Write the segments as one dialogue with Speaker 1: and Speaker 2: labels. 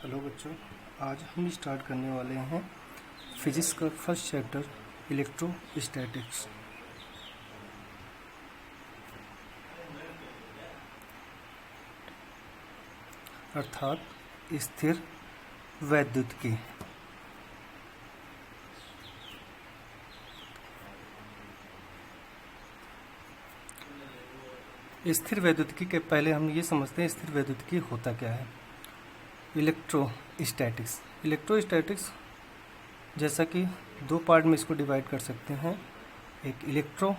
Speaker 1: Hello बच्चों, आज हम स्टार्ट करने वाले हैं फिजिक्स का फर्स्ट चैप्टर इलेक्ट्रोस्टैटिक्स। अर्थात स्थिर वैद्युतिकी। स्थिर वैद्युतिकी के पहले हम ये समझते हैं स्थिर वैद्युतिकी होता क्या है। इलेक्ट्रोस्टैटिक्स जैसा कि दो पार्ट में इसको डिवाइड कर सकते हैं, एक इलेक्ट्रो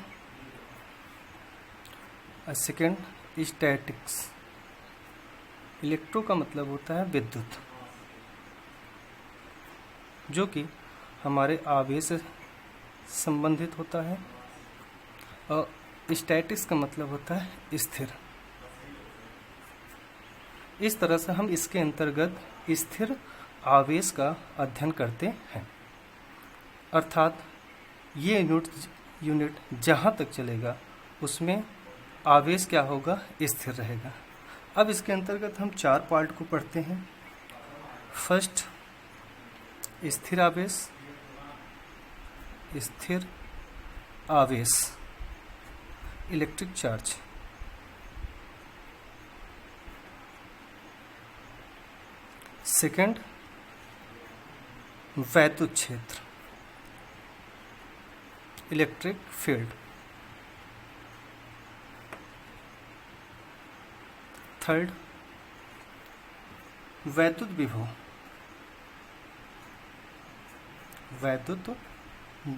Speaker 1: और सेकेंड स्टैटिक्स। इलेक्ट्रो का मतलब होता है विद्युत, जो कि हमारे आवेश से संबंधित होता है, और स्टैटिक्स का मतलब होता है स्थिर। इस तरह से हम इसके अंतर्गत स्थिर आवेश का अध्ययन करते हैं। अर्थात ये यूनिट जहाँ तक चलेगा उसमें आवेश क्या होगा, स्थिर रहेगा। अब इसके अंतर्गत हम चार पार्ट को पढ़ते हैं। फर्स्ट, स्थिर आवेश इलेक्ट्रिक चार्ज। सेकंड, वैद्युत क्षेत्र इलेक्ट्रिक फील्ड। थर्ड, वैद्युत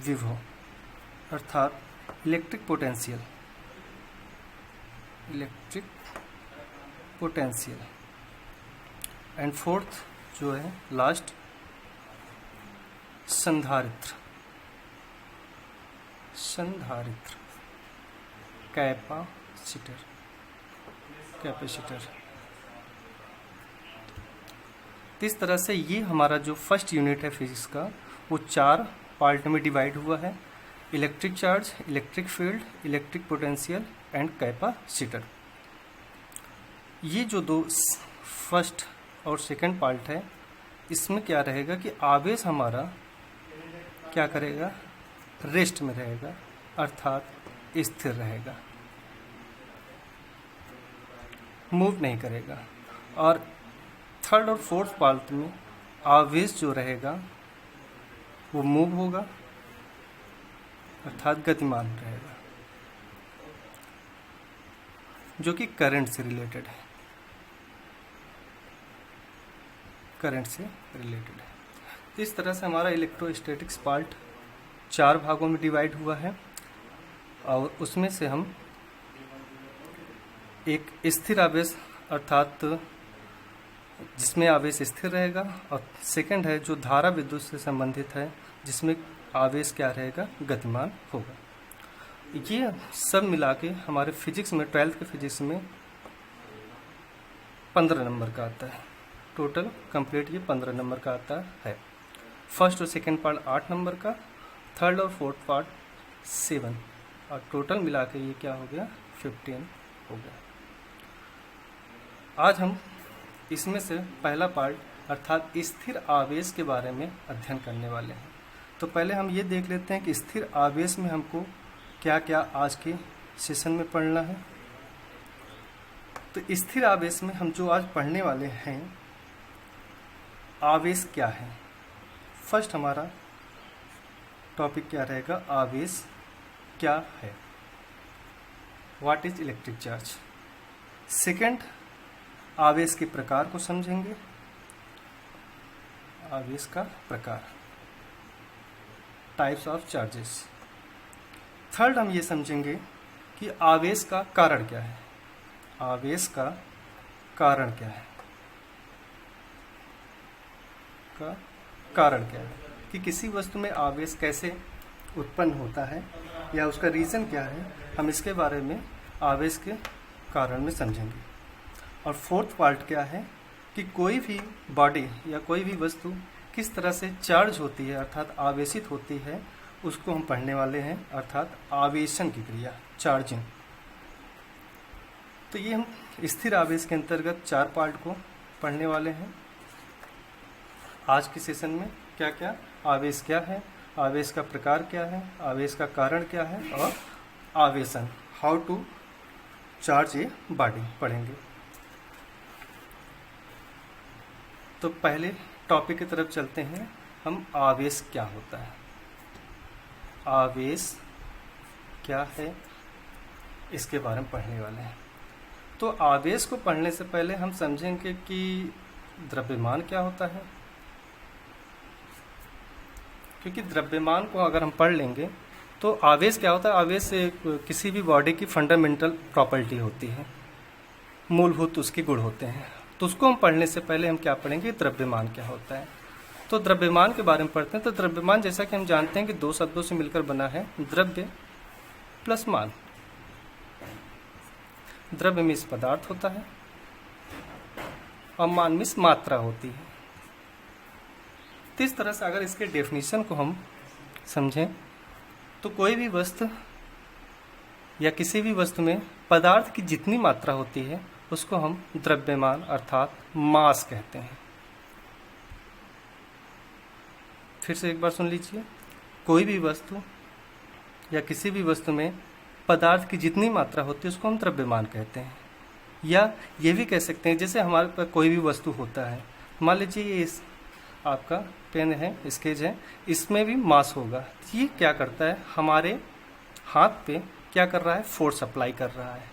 Speaker 1: विभव अर्थात इलेक्ट्रिक पोटेंशियल। एंड फोर्थ जो है लास्ट, संधारित्र कैपेसिटर। इस तरह से ये हमारा जो फर्स्ट यूनिट है फिजिक्स का, वो चार पार्ट में डिवाइड हुआ है: electric charge, electric field, electric potential and capacitor. ये जो दो फर्स्ट और सेकंड पार्ट है, इसमें क्या रहेगा कि आवेश हमारा क्या करेगा, रेस्ट में रहेगा, अर्थात स्थिर रहेगा, मूव नहीं करेगा। और थर्ड और फोर्थ पार्ट में आवेश जो रहेगा वो मूव होगा, अर्थात गतिमान रहेगा, जो कि करंट से रिलेटेड है। इस तरह से हमारा इलेक्ट्रोस्टैटिक्स पार्ट चार भागों में डिवाइड हुआ है, और उसमें से हम एक स्थिर आवेश अर्थात जिसमें आवेश स्थिर रहेगा, और सेकंड है जो धारा विद्युत से संबंधित है, जिसमें आवेश क्या रहेगा, गतिमान होगा। ये सब मिला के हमारे फिजिक्स में, 12th के फिजिक्स में 15 नंबर का आता है। टोटल कंप्लीट ये 15 नंबर का आता है। फर्स्ट और सेकंड पार्ट 8 नंबर का, थर्ड और फोर्थ पार्ट 7, और टोटल मिला के ये क्या हो गया, 15 हो गया। आज हम इसमें से पहला पार्ट अर्थात स्थिर आवेश के बारे में अध्ययन करने वाले हैं। तो पहले हम ये देख लेते हैं कि स्थिर आवेश में हमको क्या क्या आज के सेशन में पढ़ना है। तो स्थिर आवेश में हम जो आज पढ़ने वाले हैं, आवेश क्या है। फर्स्ट हमारा टॉपिक क्या रहेगा, आवेश क्या है, what is electric charge. Second, आवेश के प्रकार को समझेंगे, आवेश का प्रकार, टाइप्स ऑफ चार्जेस। थर्ड, हम ये समझेंगे कि आवेश का कारण क्या है, आवेश का कारण क्या है, कि किसी वस्तु में आवेश कैसे उत्पन्न होता है या उसका रीज़न क्या है, हम इसके बारे में आवेश के कारण में समझेंगे। और फोर्थ पार्ट क्या है कि कोई भी बॉडी या कोई भी वस्तु किस तरह से चार्ज होती है अर्थात आवेशित होती है, उसको हम पढ़ने वाले हैं, अर्थात आवेशन की क्रिया, चार्जिंग। तो ये हम स्थिर आवेश के अंतर्गत चार पार्ट को पढ़ने वाले हैं। आज के सेशन में क्या क्या आवेश क्या है, आवेश का प्रकार क्या है, आवेश का कारण क्या है और आवेशन how to charge a body पढ़ेंगे। तो पहले टॉपिक की तरफ चलते हैं हम। आवेश क्या होता है, आवेश क्या है, इसके बारे में पढ़ने वाले हैं। तो आवेश को पढ़ने से पहले हम समझेंगे कि द्रव्यमान क्या होता है, क्योंकि द्रव्यमान को अगर हम पढ़ लेंगे तो आवेश क्या होता है। आवेश किसी भी बॉडी की फंडामेंटल प्रॉपर्टी होती है, मूलभूत उसके गुण होते हैं। तो उसको हम पढ़ने से पहले हम क्या पढ़ेंगे, द्रव्यमान क्या होता है। तो द्रव्यमान के बारे में पढ़ते हैं। तो द्रव्यमान जैसा कि हम जानते हैं कि दो शब्दों से मिलकर बना है, द्रव्य प्लस मान। द्रव्य में पदार्थ होता है और मान में मात्रा होती है। तो इस तरह से अगर इसके डेफिनेशन को हम समझें तो कोई भी वस्तु या किसी भी वस्तु में पदार्थ की जितनी मात्रा होती है उसको हम द्रव्यमान अर्थात मास कहते हैं। फिर से एक बार सुन लीजिए, कोई भी वस्तु या किसी भी वस्तु में पदार्थ की जितनी मात्रा होती है उसको हम द्रव्यमान कहते हैं। या ये भी कह सकते हैं, जैसे हमारे पास कोई भी वस्तु होता है, मान लीजिए ये आपका पेन है, स्केच है, इसमें भी मास होगा। ये क्या करता है, हमारे हाथ पे क्या कर रहा है, फोर्स अप्लाई कर रहा है।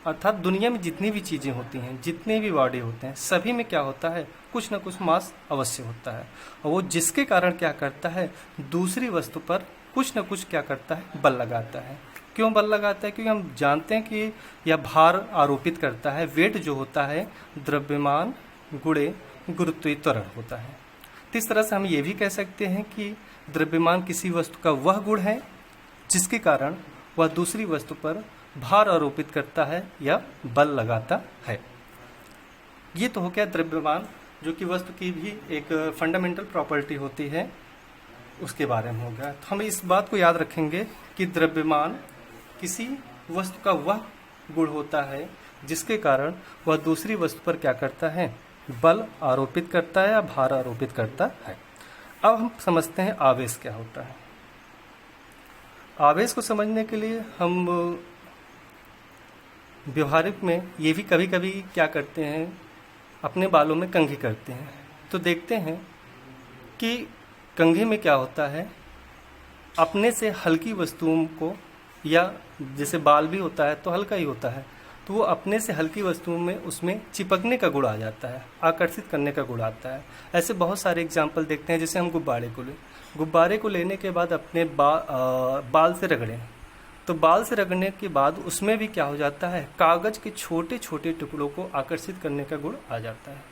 Speaker 1: अर्थात दुनिया में जितनी भी चीज़ें होती हैं, जितने भी बॉडी होते हैं, सभी में क्या होता है, कुछ ना कुछ मास अवश्य होता है। और वो जिसके कारण क्या करता है, दूसरी वस्तु पर कुछ ना कुछ क्या करता है, बल लगाता है। क्यों बल लगाता है, क्योंकि हम जानते हैं कि यह भार आरोपित करता है। वेट जो होता है द्रव्यमान गुणे गुरुत्वीय त्वरण होता है। तो इस तरह से हम ये भी कह सकते हैं कि द्रव्यमान किसी वस्तु का वह गुण है जिसके कारण वह दूसरी वस्तु पर भार आरोपित करता है या बल लगाता है। ये तो हो गया द्रव्यमान, जो कि वस्तु की भी एक फंडामेंटल प्रॉपर्टी होती है, उसके बारे में हो गया। तो हम इस बात को याद रखेंगे कि द्रव्यमान किसी वस्तु का वह गुण होता है जिसके कारण वह दूसरी वस्तु पर क्या करता है, बल आरोपित करता है या भार आरोपित करता है। अब हम समझते हैं आवेश क्या होता है। आवेश को समझने के लिए हम व्यवहारिक में ये भी कभी कभी क्या करते हैं, अपने बालों में कंघी करते हैं। तो देखते हैं कि कंघी में क्या होता है, अपने से हल्की वस्तुओं को, या जैसे बाल भी होता है तो हल्का ही होता है, तो वो अपने से हल्की वस्तुओं में उसमें चिपकने का गुण आ जाता है, आकर्षित करने का गुण आता है। ऐसे बहुत सारे एग्जाम्पल देखते हैं। जैसे हम गुब्बारे को लेने के बाद अपने बाल से रगड़ें, तो बाल से रगड़ने के बाद उसमें भी क्या हो जाता है, कागज के छोटे छोटे टुकड़ों को आकर्षित करने का गुण आ जाता है।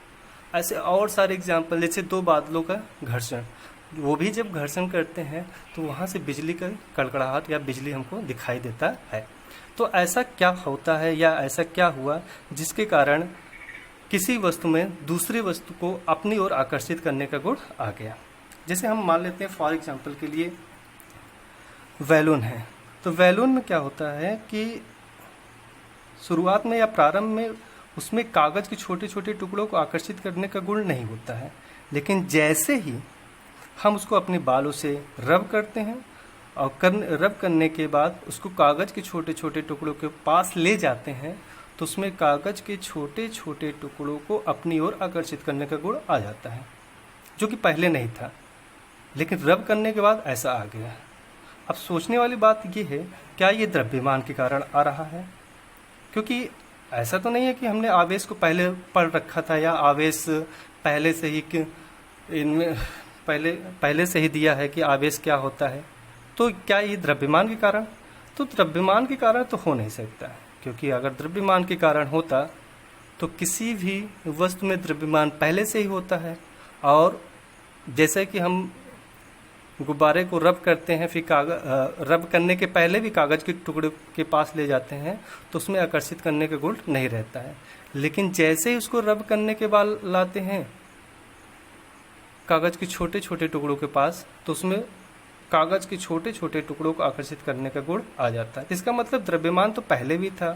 Speaker 1: ऐसे और सारे एग्जाम्पल, जैसे दो बादलों का घर्षण, वो भी जब घर्षण करते हैं तो वहाँ से बिजली का कड़कड़ाहट या बिजली हमको दिखाई देता है। तो ऐसा क्या होता है या ऐसा क्या हुआ जिसके कारण किसी वस्तु में दूसरी वस्तु को अपनी ओर आकर्षित करने का गुण आ गया। जैसे हम मान लेते हैं फॉर एग्जाम्पल के लिए बैलून है। तो बैलून में क्या होता है कि शुरुआत में या प्रारंभ में उसमें कागज के छोटे छोटे टुकड़ों को आकर्षित करने का गुण नहीं होता है, लेकिन जैसे ही हम उसको अपने बालों से रब करते हैं और रब करने के बाद उसको कागज के छोटे छोटे टुकड़ों के पास ले जाते हैं, तो उसमें कागज के छोटे छोटे टुकड़ों को अपनी ओर आकर्षित करने का गुण आ जाता है, जो कि पहले नहीं था, लेकिन रब करने के बाद ऐसा आ गया। अब सोचने वाली बात ये है, क्या ये द्रव्यमान के कारण आ रहा है? क्योंकि ऐसा तो नहीं है कि हमने आवेश को पहले पढ़ रखा था या आवेश पहले से ही इनमें पहले से ही दिया है कि आवेश क्या होता है। तो क्या ये द्रव्यमान के कारण? तो द्रव्यमान के कारण तो हो नहीं सकता है, क्योंकि अगर द्रव्यमान के कारण होता तो किसी भी वस्तु में द्रव्यमान पहले से ही होता है। और जैसे कि हम गुब्बारे को रब करते हैं, फिर रब करने के पहले भी कागज के टुकड़े के पास ले जाते हैं, तो उसमें आकर्षित करने का गुण नहीं रहता है। लेकिन जैसे ही उसको रब करने के बाद लाते हैं कागज के छोटे छोटे टुकड़ों के पास, तो उसमें कागज के छोटे छोटे टुकड़ों को आकर्षित करने का गुण आ जाता है। इसका मतलब द्रव्यमान तो पहले भी था,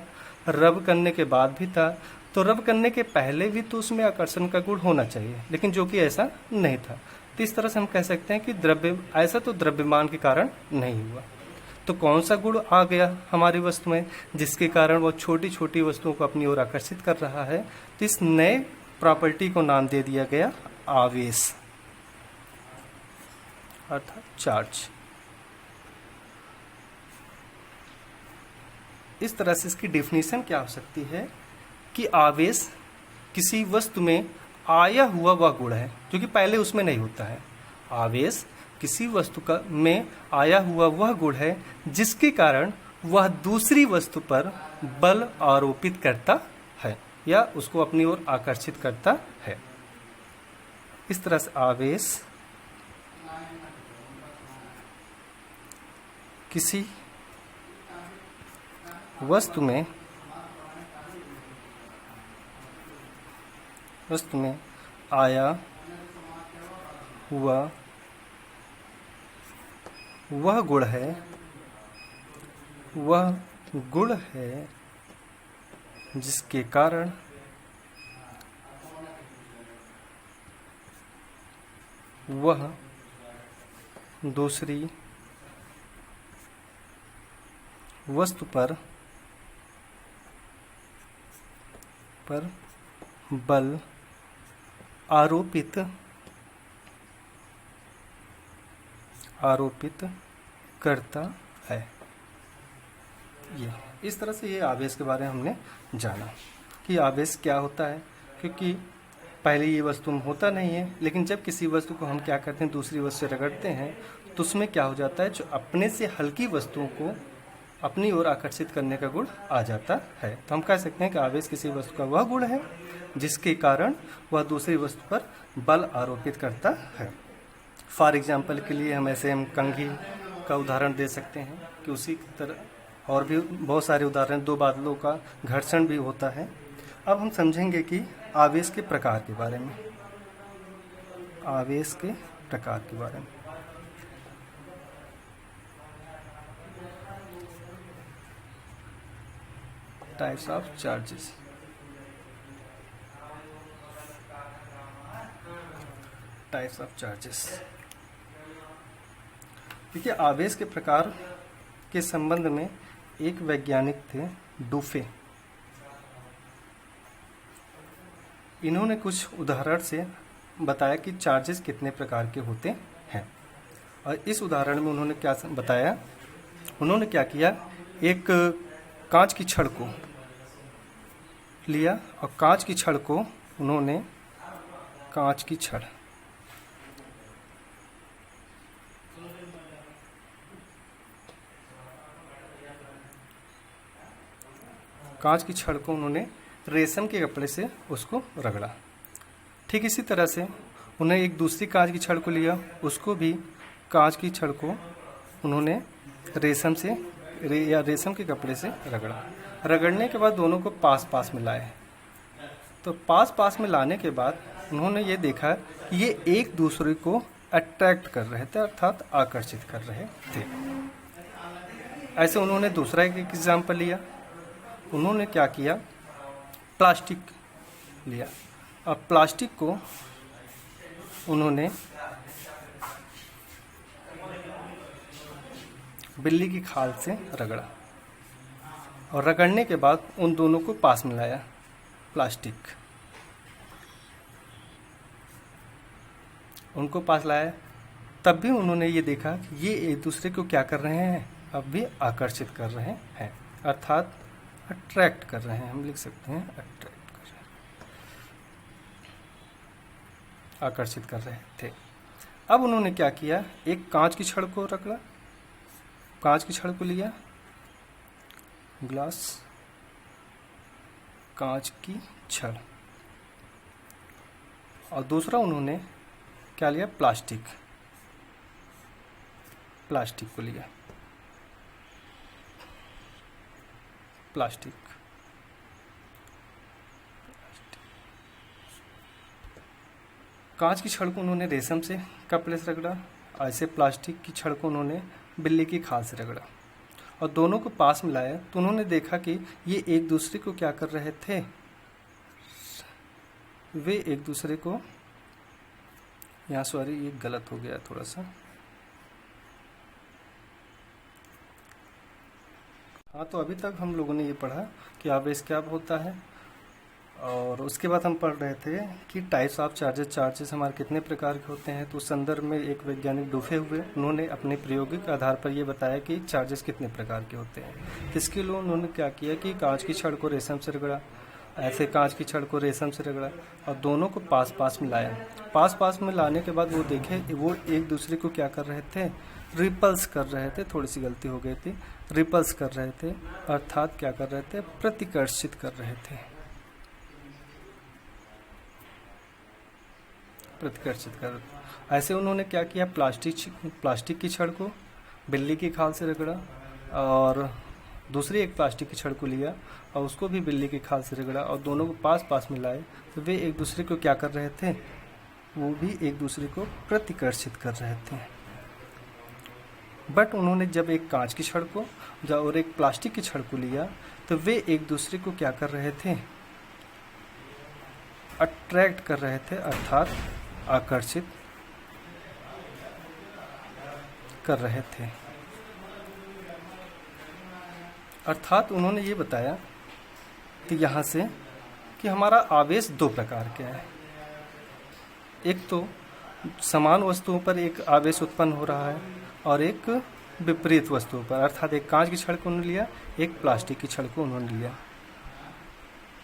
Speaker 1: रब करने के बाद भी था, तो रब करने के पहले भी तो उसमें आकर्षण का गुण होना चाहिए, लेकिन जो कि ऐसा नहीं था। तो इस तरह से हम कह सकते हैं कि द्रव्य ऐसा तो द्रव्यमान के कारण नहीं हुआ। तो कौन सा गुण आ गया हमारी वस्तु में जिसके कारण वो छोटी छोटी वस्तुओं को अपनी ओर आकर्षित कर रहा है? तो इस नए प्रॉपर्टी को नाम दे दिया गया आवेश, अर्थात चार्ज। इस तरह से इसकी डेफिनेशन क्या हो सकती है कि आवेश किसी वस्तु में आया हुआ वह गुण है जो कि पहले उसमें नहीं होता है। आवेश किसी वस्तु का में आया हुआ वह गुण है जिसके कारण वह दूसरी वस्तु पर बल आरोपित करता है या उसको अपनी ओर आकर्षित करता है। इस तरह से आवेश किसी वस्तु में आया हुआ वह गुण है जिसके कारण वह दूसरी वस्तु पर बल आरोपित करता है। ये इस तरह से ये आवेश के बारे में हमने जाना कि आवेश क्या होता है, क्योंकि पहले ये वस्तु में होता नहीं है, लेकिन जब किसी वस्तु को हम क्या करते हैं दूसरी वस्तु से रगड़ते हैं तो उसमें क्या हो जाता है, जो अपने से हल्की वस्तुओं को अपनी ओर आकर्षित करने का गुण आ जाता है। तो हम कह सकते हैं कि आवेश किसी वस्तु का वह गुण है जिसके कारण वह दूसरी वस्तु पर बल आरोपित करता है। फॉर एग्जाम्पल के लिए हम कंघी का उदाहरण दे सकते हैं कि उसी तरह और भी बहुत सारे उदाहरण, दो बादलों का घर्षण भी होता है। अब हम समझेंगे कि आवेश के प्रकार के बारे में। आवेश के प्रकार के बारे में types of charges. Types of charges. देखिए, आवेश के प्रकार के संबंध में एक वैज्ञानिक थे डुफे। इन्होंने कुछ उदाहरण से बताया कि चार्जेस कितने प्रकार के होते हैं। और इस उदाहरण में उन्होंने क्या बताया, उन्होंने क्या किया, एक कांच की छड़ को लिया और कांच की छड़ को उन्होंने कांच की छड़ को उन्होंने रेशम के कपड़े से उसको रगड़ा। ठीक इसी तरह से उन्हें एक दूसरी कांच की छड़ को लिया, उसको भी कांच की छड़ को उन्होंने रेशम के कपड़े से रगड़ा। रगड़ने के बाद दोनों को पास पास में लाए। तो पास पास में लाने के बाद उन्होंने ये देखा कि ये एक दूसरे को अट्रैक्ट कर रहे थे, अर्थात आकर्षित कर रहे थे। ऐसे उन्होंने दूसरा एक एग्जाम्पल लिया। उन्होंने क्या किया, प्लास्टिक लिया और प्लास्टिक को उन्होंने बिल्ली की खाल से रगड़ा और रगड़ने के बाद उन दोनों को पास में लाया। प्लास्टिक उनको पास लाया, तब भी उन्होंने ये देखा कि ये एक दूसरे को क्या कर रहे हैं, अब भी आकर्षित कर रहे हैं, अर्थात अट्रैक्ट कर रहे हैं। हम लिख सकते हैं अट्रैक्ट कर रहे हैं, आकर्षित कर रहे थे। अब उन्होंने क्या किया, एक कांच की छड़ को रगड़ा, कांच की छड़ को लिया, ग्लास, कांच की छड़, और दूसरा उन्होंने क्या लिया, प्लास्टिक को लिया, प्लास्टिक। कांच की छड़ को उन्होंने रेशम से कपड़े से रगड़ा, ऐसे प्लास्टिक की छड़ को उन्होंने बिल्ली की खाल से रगड़ा। और दोनों को पास मिलाया तो उन्होंने देखा कि ये एक दूसरे को क्या कर रहे थे, वे एक दूसरे को, यहाँ सॉरी ये गलत हो गया थोड़ा सा, हाँ तो अभी तक हम लोगों ने ये पढ़ा कि आवेश क्या होता है, और उसके बाद हम पढ़ रहे थे कि टाइप्स ऑफ चार्जेस, चार्जेस हमारे कितने प्रकार के होते हैं। तो उस संदर्भ में एक वैज्ञानिक डूफे हुए, उन्होंने अपने प्रायोगिक आधार पर ये बताया कि चार्जेस कितने प्रकार के होते हैं। इसके लिए उन्होंने क्या किया कि कांच की छड़ को रेशम से रगड़ा, ऐसे कांच की छड़ को रेशम से रगड़ा और दोनों को पास पास मिलाया। पास पास में लाने के बाद वो देखे वो एक दूसरे को क्या कर रहे थे, रिपल्स कर रहे थे, थोड़ी सी गलती हो गई थी, रिपल्स कर रहे थे, अर्थात क्या कर रहे थे, प्रतिकर्षित कर रहे थे, प्रतिकर्षित कर। ऐसे उन्होंने क्या किया, प्लास्टिक की छड़ को बिल्ली की खाल से रगड़ा और दूसरी एक प्लास्टिक की छड़ को लिया और उसको भी बिल्ली की खाल से रगड़ा और दोनों को पास पास मिलाए तो वे एक दूसरे को क्या कर रहे थे, वो भी एक दूसरे को प्रतिकर्षित कर रहे थे। बट उन्होंने जब एक कांच की छड़ को और एक प्लास्टिक की छड़ को लिया तो वे एक दूसरे को क्या कर रहे थे, अट्रैक्ट कर रहे थे, अर्थात आकर्षित कर रहे थे। अर्थात उन्होंने ये बताया कि यहाँ से कि हमारा आवेश दो प्रकार के है। एक तो समान वस्तुओं पर एक आवेश उत्पन्न हो रहा है और एक विपरीत वस्तुओं पर, अर्थात एक कांच की छड़ को उन्होंने लिया, एक प्लास्टिक की छड़ को उन्होंने लिया।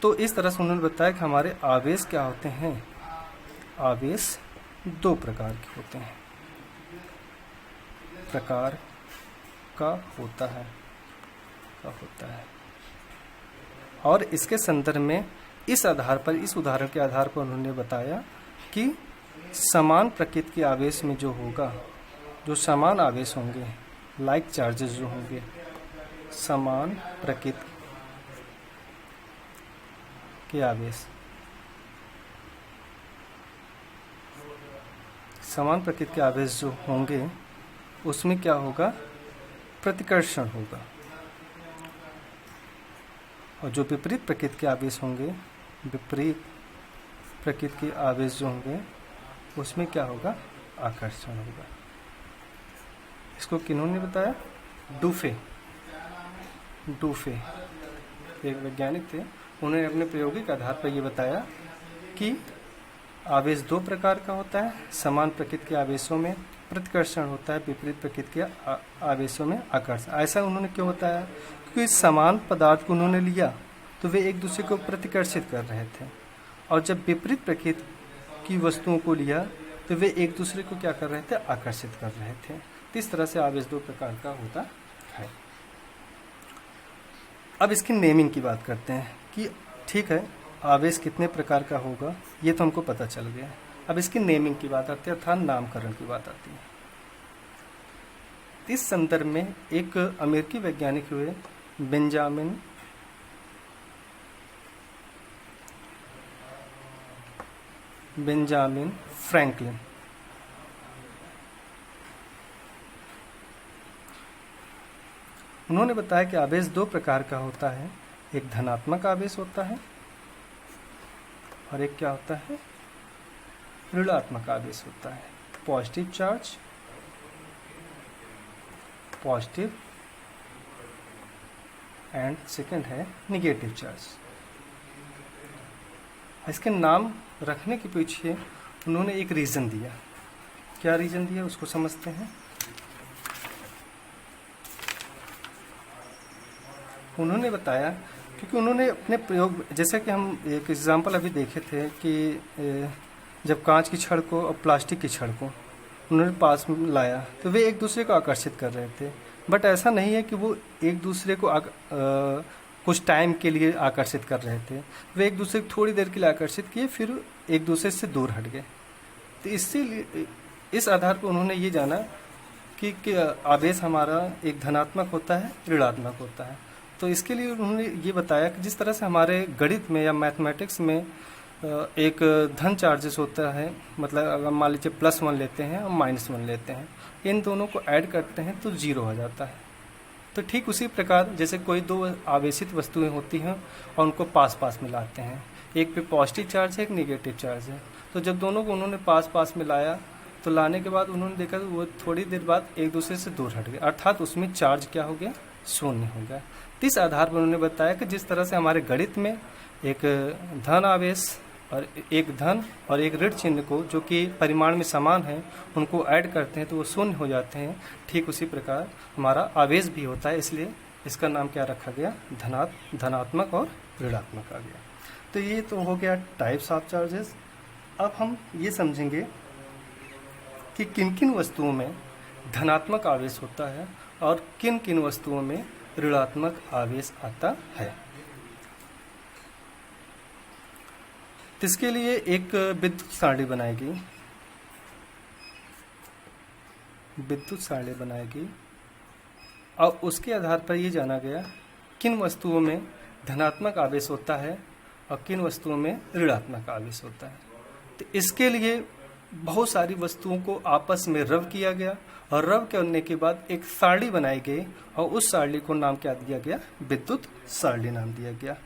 Speaker 1: तो इस तरह से उन्होंने बताया कि हमारे आवेश क्या होते हैं, आवेश दो प्रकार के होते हैं, प्रकार का होता है, और इसके संदर्भ में इस आधार पर, इस उदाहरण के आधार पर उन्होंने बताया कि समान प्रकृति के आवेश में जो होगा, जो समान आवेश होंगे, लाइक चार्जेस जो होंगे, समान प्रकृति के आवेश, समान प्रकृति के आवेश जो होंगे उसमें क्या होगा, प्रतिकर्षण होगा, और जो विपरीत प्रकृति के आवेश होंगे, विपरीत प्रकृति के आवेश जो होंगे उसमें क्या होगा, आकर्षण होगा। इसको किन्होंने बताया, डूफे एक वैज्ञानिक थे, उन्होंने अपने प्रायोगिक आधार पर यह बताया कि आवेश दो प्रकार का होता है, समान प्रकृति के आवेशों में प्रतिकर्षण होता है, विपरीत प्रकृति के आवेशों में आकर्षण। ऐसा उन्होंने क्यों बताया, क्योंकि समान पदार्थ को उन्होंने लिया तो वे एक दूसरे को प्रतिकर्षित कर रहे थे, और जब विपरीत प्रकृति की वस्तुओं को लिया तो वे एक दूसरे को क्या कर रहे थे, आकर्षित कर रहे थे। तो इस तरह से आवेश दो प्रकार का होता है। अब इसकी नेमिंग की बात करते हैं कि ठीक है, आवेश कितने प्रकार का होगा ये तो हमको पता चल गया। अब इसकी नेमिंग की बात आती है, अर्थात नामकरण की बात आती है। इस संदर्भ में एक अमेरिकी वैज्ञानिक हुए बेंजामिन फ्रैंकलिन, उन्होंने बताया कि आवेश दो प्रकार का होता है, एक धनात्मक आवेश होता है और एक क्या होता है, ऋणात्मक आवेश होता है। Positive charge, positive, and second है निगेटिव चार्ज। इसके नाम रखने के पीछे उन्होंने एक रीज़न दिया। क्या रीज़न दिया उसको समझते हैं। उन्होंने बताया क्योंकि उन्होंने अपने प्रयोग, जैसे कि हम एक एग्जांपल अभी देखे थे कि जब कांच की छड़ को और प्लास्टिक की छड़ को उन्होंने पास में लाया तो वे एक दूसरे को आकर्षित कर रहे थे। बट ऐसा नहीं है कि वो एक दूसरे को कुछ टाइम के लिए आकर्षित कर रहे थे, वे एक दूसरे को थोड़ी देर के लिए आकर्षित किए, फिर एक दूसरे से दूर हट गए। तो इससे इस आधार पर उन्होंने ये जाना कि आवेश हमारा एक धनात्मक होता है, ऋणात्मक होता है। तो इसके लिए उन्होंने ये बताया कि जिस तरह से हमारे गणित में या मैथमेटिक्स में एक धन चार्जेस होता है, मतलब अगर मान लीजिए +1 लेते हैं और -1 लेते हैं, इन दोनों को ऐड करते हैं तो 0 हो जाता है। तो ठीक उसी प्रकार जैसे कोई दो आवेशित वस्तुएं होती हैं और उनको पास पास मिलाते हैं, एक पे पॉजिटिव चार्ज है, एक नेगेटिव चार्ज है, तो जब दोनों को उन्होंने पास पास मिलाया तो लाने के बाद उन्होंने देखा वो थोड़ी देर बाद एक दूसरे से दूर हट गए, अर्थात उसमें चार्ज क्या हो गया, शून्य हो गया। तो इस आधार पर उन्होंने बताया कि जिस तरह से हमारे गणित में एक धन आवेश और एक धन और एक ऋण चिन्ह को जो कि परिमाण में समान है उनको ऐड करते हैं तो वो शून्य हो जाते हैं, ठीक उसी प्रकार हमारा आवेश भी होता है, इसलिए इसका नाम क्या रखा गया, धनात्मक और ऋणात्मक आ गया। तो ये तो हो गया टाइप्स ऑफ चार्जेस। अब हम ये समझेंगे कि किन किन वस्तुओं में धनात्मक आवेश होता है और किन किन वस्तुओं में ऋणात्मक आवेश आता है। इसके लिए एक विद्युत सारणी बनाएगी और उसके आधार पर ये जाना गया किन वस्तुओं में धनात्मक आवेश होता है और किन वस्तुओं में ऋणात्मक आवेश होता है। तो इसके लिए बहुत सारी वस्तुओं को आपस में रव किया गया और रव करने के बाद एक सारणी बनाई गई और उस सारणी को नाम क्या दिया गया, विद्युत सारणी नाम दिया गया।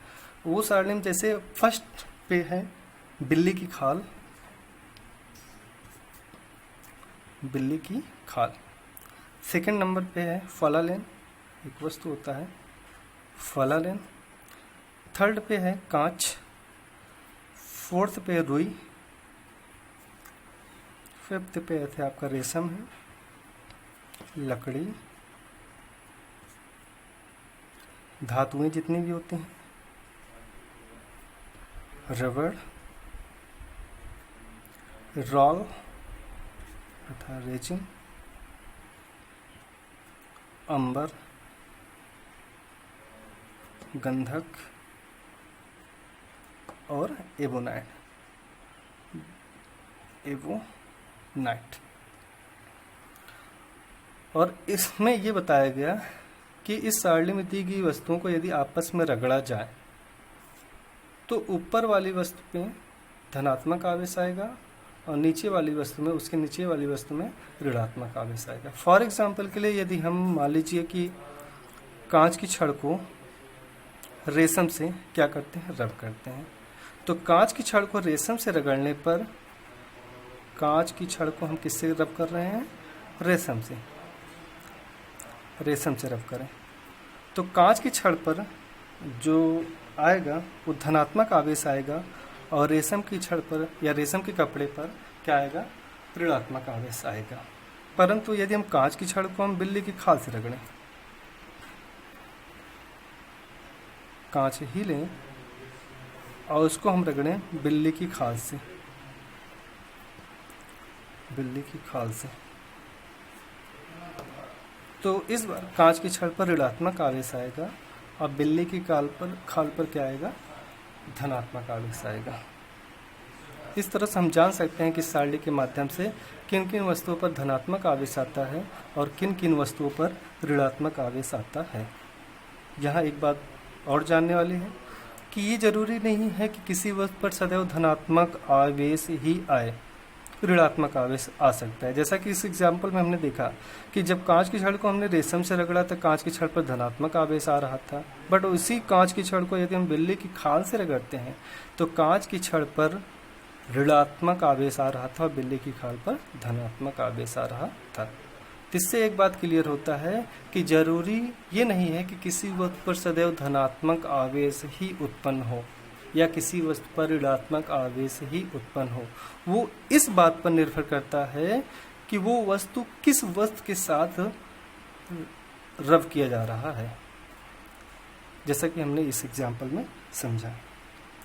Speaker 1: वो सारणी में जैसे फर्स्ट पे है बिल्ली की खाल, सेकंड नंबर पे है फलालेन, एक वस्तु होता है फलालेन, थर्ड पे है कांच, फोर्थ पे रुई, फिफ्थ पे है आपका रेशम है, लकड़ी, धातुएं जितनी भी होती हैं, रबड़, रॉल तथा रेजिन, अंबर, गंधक और एवोनाइट। और इसमें ये बताया गया कि इस सारणी में दी गई वस्तुओं को यदि आपस में रगड़ा जाए तो ऊपर वाली वस्तु पे धनात्मक आवेश आएगा और नीचे वाली वस्तु में, उसके नीचे वाली वस्तु में ऋणात्मक आवेश आएगा। फॉर एग्जाम्पल के लिए यदि हम मान लीजिए कि कांच की छड़ को रेशम से क्या करते हैं, रब करते हैं, तो कांच की छड़ को रेशम से रगड़ने पर कांच की छड़ को हम किससे रब कर रहे हैं, रेशम से रब करें तो कांच की छड़ पर जो आएगा वो धनात्मक आवेश आएगा और रेशम की छड़ पर या रेशम के कपड़े पर क्या आएगा, ऋणात्मक आवेश आएगा। परंतु यदि हम कांच की छड़ को हम बिल्ली की खाल से रगड़ें, कांच ही लें और उसको हम रगड़ें बिल्ली की खाल से, तो इस बार कांच की छड़ पर ऋणात्मक आवेश आएगा और बिल्ली की खाल पर क्या आएगा, धनात्मक आवेश आएगा। इस तरह से हम जान सकते हैं कि सारणी के माध्यम से किन किन वस्तुओं पर धनात्मक आवेश आता है और किन किन वस्तुओं पर ऋणात्मक आवेश आता है। यहाँ एक बात और जानने वाली है कि ये जरूरी नहीं है कि किसी वस्तु पर सदैव धनात्मक आवेश ही आए, ऋणात्मक आवेश आ सकता है। जैसा कि इस एग्जाम्पल में हमने देखा कि जब कांच की छड़ को हमने रेशम से रगड़ा तो कांच की छड़ पर धनात्मक आवेश आ रहा था, बट उसी कांच की छड़ को यदि हम बिल्ली की खाल से रगड़ते हैं तो कांच की छड़ पर ऋणात्मक आवेश आ रहा था और बिल्ली की खाल पर धनात्मक आवेश आ रहा था। इससे एक बात क्लियर होता है कि जरूरी ये नहीं है कि किसी वस्तु पर सदैव धनात्मक आवेश ही उत्पन्न हो या किसी वस्तु पर ऋणात्मक आवेश ही उत्पन्न हो। वो इस बात पर निर्भर करता है कि वो वस्तु किस वस्तु के साथ रब किया जा रहा है, जैसा कि हमने इस एग्जाम्पल में समझा।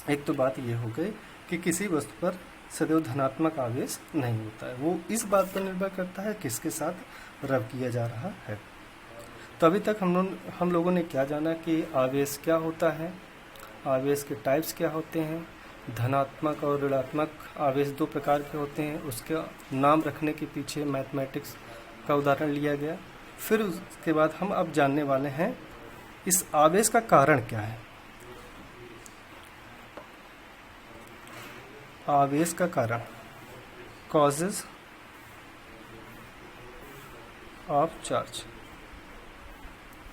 Speaker 1: एक तो बात ये हो गई कि किसी वस्तु पर सदैव धनात्मक आवेश नहीं होता है, वो इस बात पर निर्भर करता है किसके साथ रब किया जा रहा है। तो अभी तक हम लोगों ने क्या जाना कि आवेश क्या होता है, आवेश के टाइप्स क्या होते हैं, धनात्मक और ऋणात्मक आवेश दो प्रकार के होते हैं, उसका नाम रखने के पीछे मैथमेटिक्स का उदाहरण लिया गया। फिर उसके बाद हम अब जानने वाले हैं इस आवेश का कारण क्या है। आवेश का कारण, कॉजेज ऑफ चार्ज।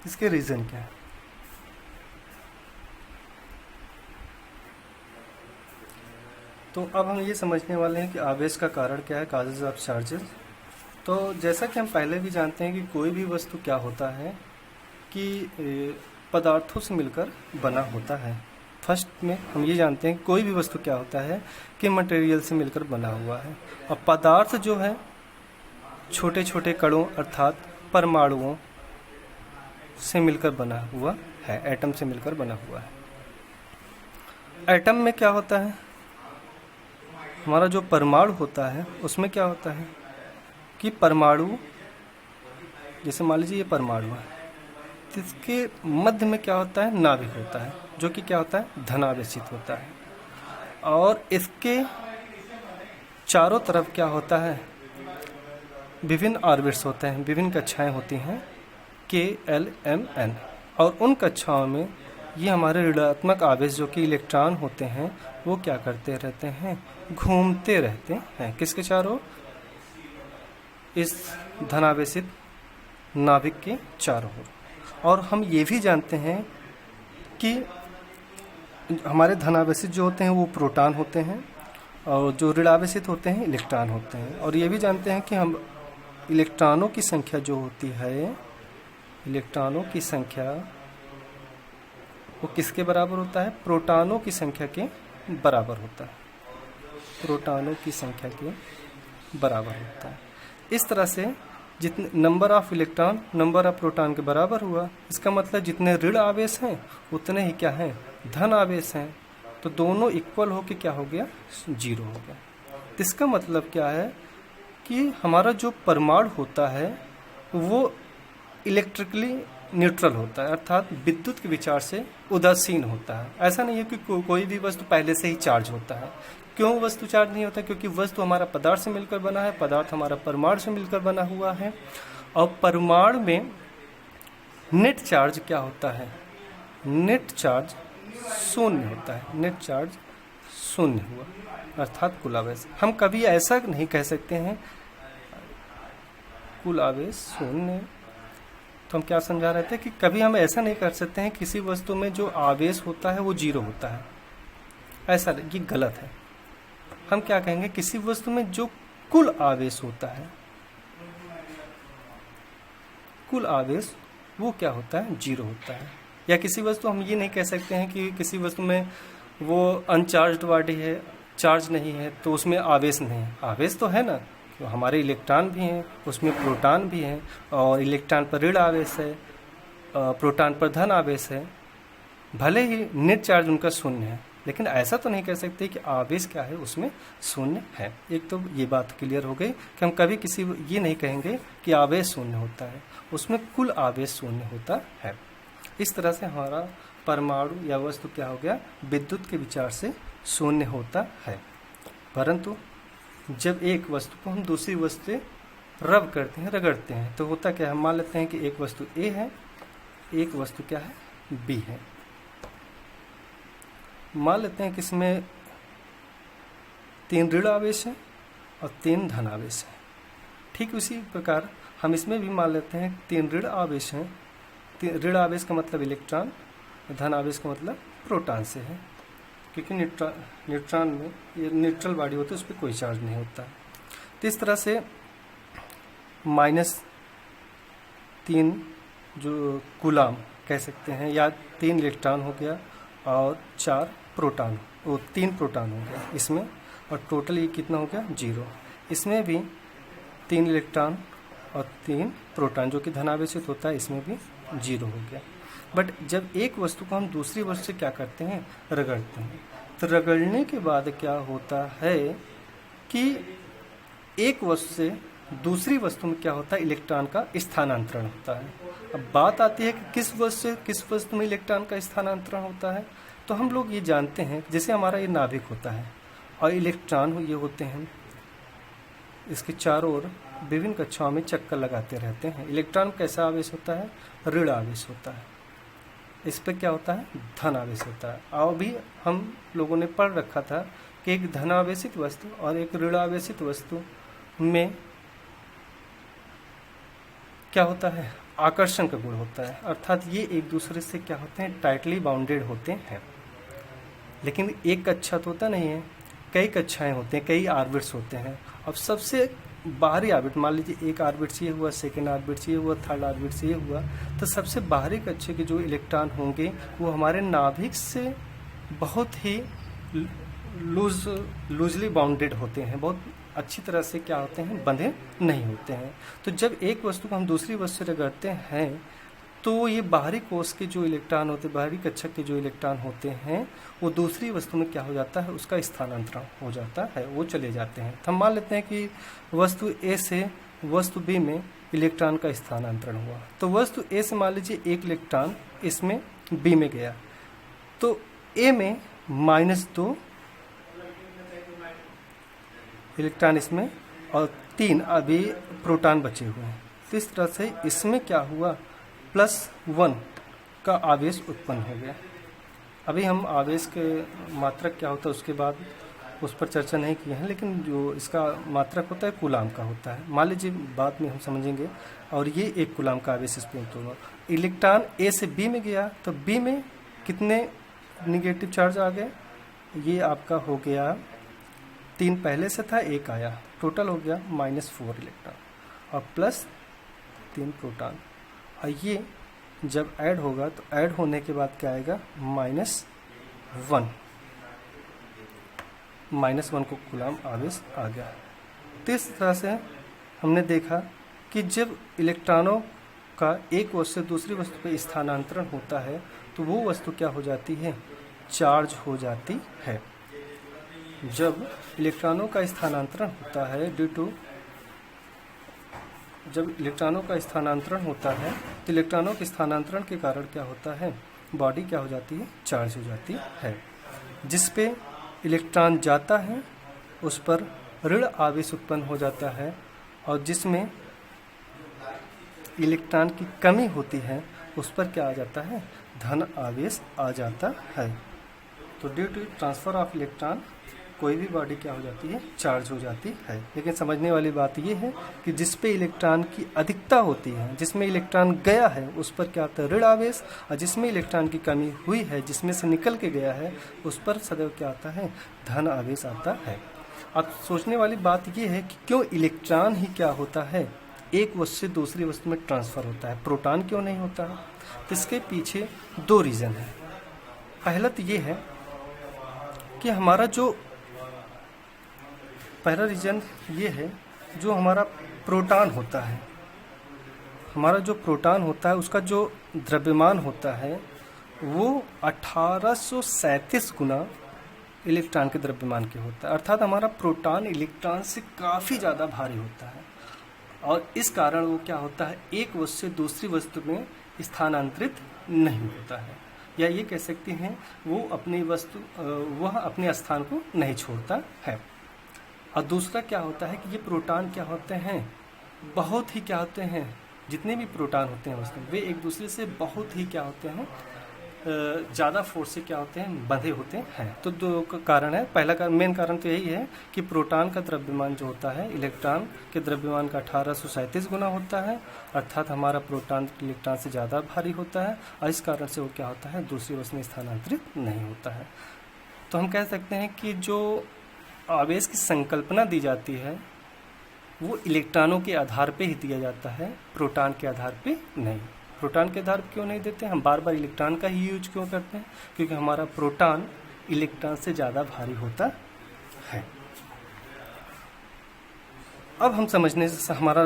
Speaker 1: इसके रीज़न क्या है? तो अब हम ये समझने वाले हैं कि आवेश का कारण क्या है, काजेज ऑफ चार्जेस। तो जैसा कि हम पहले भी जानते हैं कि कोई भी वस्तु क्या होता है कि पदार्थों से मिलकर बना होता है। फर्स्ट में हम ये जानते हैं कि कोई भी वस्तु क्या होता है कि मटेरियल से मिलकर बना हुआ है। और पदार्थ जो है छोटे छोटे कणों अर्थात परमाणुओं से मिलकर बना हुआ है, एटम से मिलकर बना हुआ है। एटम में क्या होता है, हमारा जो परमाणु होता है उसमें क्या होता है कि परमाणु, जैसे मान लीजिए ये परमाणु है, तो इसके मध्य में क्या होता है, नाभिक होता है, जो कि क्या होता है, धनावेशित होता है। और इसके चारों तरफ क्या होता है, विभिन्न ऑर्बिट्स होते हैं, विभिन्न कक्षाएं होती हैं, K, L, M, N। और उन कक्षाओं में ये हमारे ऋणात्मक आवेश जो कि इलेक्ट्रॉन होते हैं वो क्या करते रहते हैं, घूमते रहते हैं। किसके चारों, इस धनावेशित नाभिक के चारों ओर। और हम ये भी जानते हैं कि हमारे धनावेशित जो होते हैं वो प्रोटॉन होते हैं और जो ऋणावेशित होते हैं इलेक्ट्रॉन होते हैं। और ये भी जानते हैं कि हम इलेक्ट्रॉनों की संख्या जो होती है, इलेक्ट्रॉनों की संख्या वो किसके बराबर होता है, प्रोटॉनों की संख्या के बराबर होता है, प्रोटॉनों की संख्या के बराबर होता है। इस तरह से जितने number of electron number of proton के बराबर हुआ, इसका मतलब जितने ऋण आवेश हैं उतने ही क्या हैं, धन आवेश हैं। तो दोनों इक्वल होके क्या हो गया, 0 हो गया। तो इसका मतलब क्या है कि हमारा जो परमाणु होता है वो इलेक्ट्रिकली न्यूट्रल होता है, अर्थात विद्युत के विचार से उदासीन होता है। ऐसा नहीं है कि कोई भी वस्तु पहले से ही चार्ज होता है। क्यों वस्तु चार्ज नहीं होता, क्योंकि वस्तु हमारा पदार्थ से मिलकर बना है, पदार्थ हमारा परमाणु से मिलकर बना हुआ है। और परमाणु में नेट चार्ज क्या होता है, नेट चार्ज शून्य होता है, नेट चार्ज शून्य हुआ अर्थात कुल आवेश। हम कभी ऐसा नहीं कह सकते हैं कुल आवेश शून्य, तो हम क्या समझा रहे थे कि कभी हम ऐसा नहीं कर सकते हैं किसी वस्तु में जो आवेश होता है वो 0 होता है, ऐसा ये गलत है। हम क्या कहेंगे, किसी वस्तु में जो कुल आवेश होता है, कुल आवेश वो क्या होता है, 0 होता है। या किसी वस्तु, हम ये नहीं कह सकते हैं कि किसी वस्तु में वो अनचार्ज्ड बॉडी है, चार्ज नहीं है, तो उसमें आवेश नहीं है। आवेश तो है ना, तो हमारे इलेक्ट्रॉन भी हैं, उसमें प्रोटॉन भी हैं, और इलेक्ट्रॉन पर ऋण आवेश है, प्रोटॉन पर धन आवेश है। भले ही नेट चार्ज उनका शून्य है, लेकिन ऐसा तो नहीं कह सकते कि आवेश क्या है उसमें शून्य है। एक तो ये बात क्लियर हो गई कि हम कभी किसी ये नहीं कहेंगे कि आवेश शून्य होता है, उसमें कुल आवेश शून्य होता है। इस तरह से हमारा परमाणु या वस्तु क्या हो गया, विद्युत के विचार से शून्य होता है। परंतु जब एक वस्तु को हम दूसरी वस्तु से रब करते हैं, रगड़ते हैं, तो होता क्या है, हम मान लेते हैं कि एक वस्तु A है, एक वस्तु क्या है, B है। मान लेते हैं कि इसमें 3 ऋण आवेश है और 3 धन आवेश है। ठीक उसी प्रकार हम इसमें भी मान लेते हैं 3 ऋण आवेश हैं। ऋण आवेश का मतलब इलेक्ट्रॉन, धन आवेश का मतलब प्रोटॉन से है, क्योंकि न्यूट्रॉन में ये न्यूट्रल बॉडी होती है, उस पर कोई चार्ज नहीं होता। तो इस तरह से -3 जो कूलाम कह सकते हैं, या 3 इलेक्ट्रॉन हो गया और 4 प्रोटॉन, वो 3 प्रोटॉन हो गया इसमें, और टोटल ये कितना हो गया, 0। इसमें भी 3 इलेक्ट्रॉन और 3 प्रोटॉन जो कि धनावेशित होता है, इसमें भी 0 हो गया। बट जब एक वस्तु को हम दूसरी वस्तु से क्या करते हैं, रगड़ते हैं, तो रगड़ने के बाद क्या होता है कि एक वस्तु से दूसरी वस्तु में क्या होता है, इलेक्ट्रॉन का स्थानांतरण होता है। अब बात आती है कि किस वस्तु से किस वस्तु में इलेक्ट्रॉन का स्थानांतरण होता है। तो हम लोग ये जानते हैं, जैसे हमारा ये नाभिक होता है और इलेक्ट्रॉन ये होते हैं, इसके चारों ओर विभिन्न कक्षाओं में चक्कर लगाते रहते हैं। इलेक्ट्रॉन कैसा आवेश होता है, ऋण आवेश होता है, इस पर क्या होता है, धन आवेश होता है। और भी हम लोगों ने पढ़ रखा था कि एक धनावेशित वस्तु और एक ऋणावेशित वस्तु में क्या होता है, आकर्षण का गुण होता है, अर्थात ये एक दूसरे से क्या होते हैं, टाइटली बाउंडेड होते हैं। लेकिन एक कक्षा तो होता नहीं है, कई कक्षाएं होते हैं, कई ऑर्बिट्स होते हैं। अब सबसे बाहरी ऑर्बिट, मान लीजिए एक ऑर्बिट से ये हुआ, सेकेंड ऑर्बिट से ये हुआ, थर्ड ऑर्बिट से ये हुआ, तो सबसे बाहरी कक्षा के जो इलेक्ट्रॉन होंगे वो हमारे नाभिक से बहुत ही लूजली बाउंडेड होते हैं, बहुत अच्छी तरह से क्या होते हैं, बंधे नहीं होते हैं। तो जब एक वस्तु को हम दूसरी वस्तु से रगड़ते हैं तो ये बाहरी कोश के जो इलेक्ट्रॉन होते हैं, बाहरी कक्षक के जो इलेक्ट्रॉन होते हैं, वो दूसरी वस्तु में क्या हो जाता है, उसका स्थानांतरण हो जाता है, वो चले जाते हैं। हम मान लेते हैं कि वस्तु ए से वस्तु बी में इलेक्ट्रॉन का स्थानांतरण हुआ, तो वस्तु ए से मान लीजिए एक इलेक्ट्रॉन इसमें बी में गया, तो ए में -2 इलेक्ट्रॉन इसमें और 3 अभी प्रोटॉन बचे हुए हैं। तो इस तरह से इसमें क्या हुआ, +1 का आवेश उत्पन्न हो गया। अभी हम आवेश के मात्रक क्या होता है उसके बाद उस पर चर्चा नहीं की है, लेकिन जो इसका मात्रक होता है कूलाम का होता है। मान लीजिए बाद में हम समझेंगे। और ये 1 कूलाम का आवेश इस पर होगा। इलेक्ट्रॉन ए से बी में गया तो बी में कितने निगेटिव चार्ज आ गए, ये आपका हो गया 3 पहले से था, 1 आया, टोटल हो गया -4 इलेक्ट्रॉन और +3 प्रोटॉन। और ये जब ऐड होगा तो ऐड होने के बाद क्या आएगा, -1 को कूलाम आवेश आ गया। तो इस तरह से हमने देखा कि जब इलेक्ट्रॉनों का एक वस्तु से दूसरी वस्तु पर स्थानांतरण होता है तो वो वस्तु क्या हो जाती है, चार्ज हो जाती है। जब इलेक्ट्रॉनों का स्थानांतरण होता है जब इलेक्ट्रॉनों का स्थानांतरण होता है तो इलेक्ट्रॉनों के स्थानांतरण के कारण क्या होता है, बॉडी क्या हो जाती है, चार्ज हो जाती है। जिस पे इलेक्ट्रॉन जाता है उस पर ऋण आवेश उत्पन्न हो जाता है, और जिसमें इलेक्ट्रॉन की कमी होती है उस पर क्या आ जाता है, धन आवेश आ जाता है। तो due to transfer of electron कोई भी बॉडी क्या हो जाती है, चार्ज हो जाती है। लेकिन समझने वाली बात यह है कि जिस पे इलेक्ट्रॉन की अधिकता होती है, जिसमें इलेक्ट्रॉन गया है उस पर क्या आता है, ऋण आवेश, और जिसमें इलेक्ट्रॉन की कमी हुई है, जिसमें से निकल के गया है, उस पर सदैव क्या आता है, धन आवेश आता है। अब सोचने वाली बात यह है कि क्यों इलेक्ट्रॉन ही क्या होता है, एक वस्तु से दूसरी वस्तु में ट्रांसफर होता है, प्रोटॉन क्यों नहीं होता है? तो इसके पीछे 2 रीज़न है। पहला तो ये है कि पहला रीज़न ये है, जो हमारा प्रोटॉन होता है, हमारा जो प्रोटॉन होता है उसका जो द्रव्यमान होता है वो 1837 गुना इलेक्ट्रॉन के द्रव्यमान के होता है। अर्थात हमारा प्रोटॉन इलेक्ट्रॉन से काफ़ी ज़्यादा भारी होता है, और इस कारण वो क्या होता है, एक वस्तु से दूसरी वस्तु में स्थानांतरित नहीं होता है, या ये कह सकते हैं वह अपने स्थान को नहीं छोड़ता है। और दूसरा क्या होता है कि ये प्रोटॉन क्या होते हैं, बहुत ही क्या होते हैं, जितने भी प्रोटॉन होते हैं वस्तु वे एक दूसरे से बहुत ही क्या होते हैं, ज़्यादा फोर्स से क्या होते हैं, बंधे होते हैं। तो 2 कारण है। पहला कारण, मेन कारण तो यही है कि प्रोटॉन का द्रव्यमान जो होता है इलेक्ट्रॉन के द्रव्यमान का 1837 गुना होता है, अर्थात हमारा प्रोटॉन इलेक्ट्रॉन से ज़्यादा भारी होता है, और इस कारण से वो क्या होता है, दूसरी वस्तु में स्थानांतरित नहीं होता है। तो हम कह सकते हैं कि जो आवेश की संकल्पना दी जाती है वो इलेक्ट्रॉनों के आधार पे ही दिया जाता है, प्रोटॉन के आधार पे नहीं। प्रोटॉन के आधार क्यों नहीं देते, हम बार बार इलेक्ट्रॉन का ही यूज क्यों करते हैं, क्योंकि हमारा प्रोटॉन इलेक्ट्रॉन से ज़्यादा भारी होता है। अब हम समझने से हमारा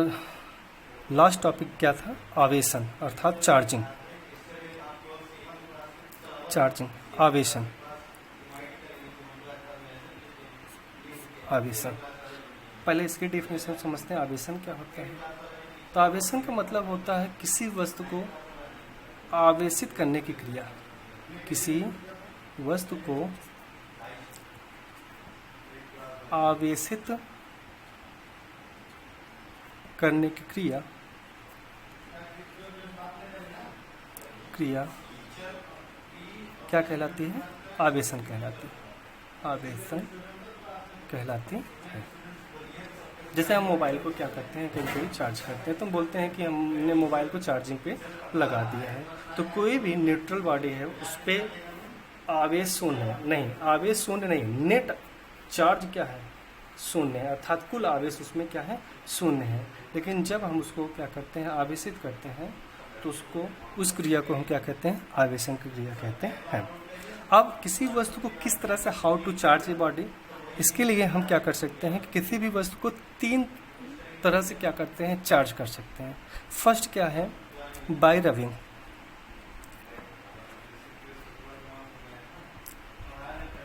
Speaker 1: लास्ट टॉपिक क्या था, आवेशन अर्थात चार्जिंग, आवेशन। पहले इसकी डेफिनेशन समझते हैं, आवेशन क्या होता है। तो आवेशन का मतलब होता है किसी वस्तु को आवेशित करने की क्रिया, किसी वस्तु को आवेशित करने की क्रिया क्या कहलाती है, आवेशन कहलाती है, जैसे हम मोबाइल को क्या करते हैं, कभी कभी चार्ज करते हैं, तो हम बोलते हैं कि हमने मोबाइल को चार्जिंग पे लगा दिया है। तो कोई भी न्यूट्रल बॉडी है उस पर आवेश शून्य है, नहीं आवेश शून्य नहीं, नेट चार्ज क्या है, शून्य है, अर्थात कुल आवेश उसमें क्या है, शून्य है। लेकिन जब हम उसको क्या करते हैं, आवेशित करते हैं, तो उसको उस क्रिया को हम क्या कहते हैं, आवेशन की क्रिया कहते हैं। अब किसी वस्तु को किस तरह से how to charge a body, इसके लिए हम क्या कर सकते हैं कि किसी भी वस्तु को 3 तरह से क्या करते हैं, चार्ज कर सकते हैं। फर्स्ट क्या है, बाय रबिंग,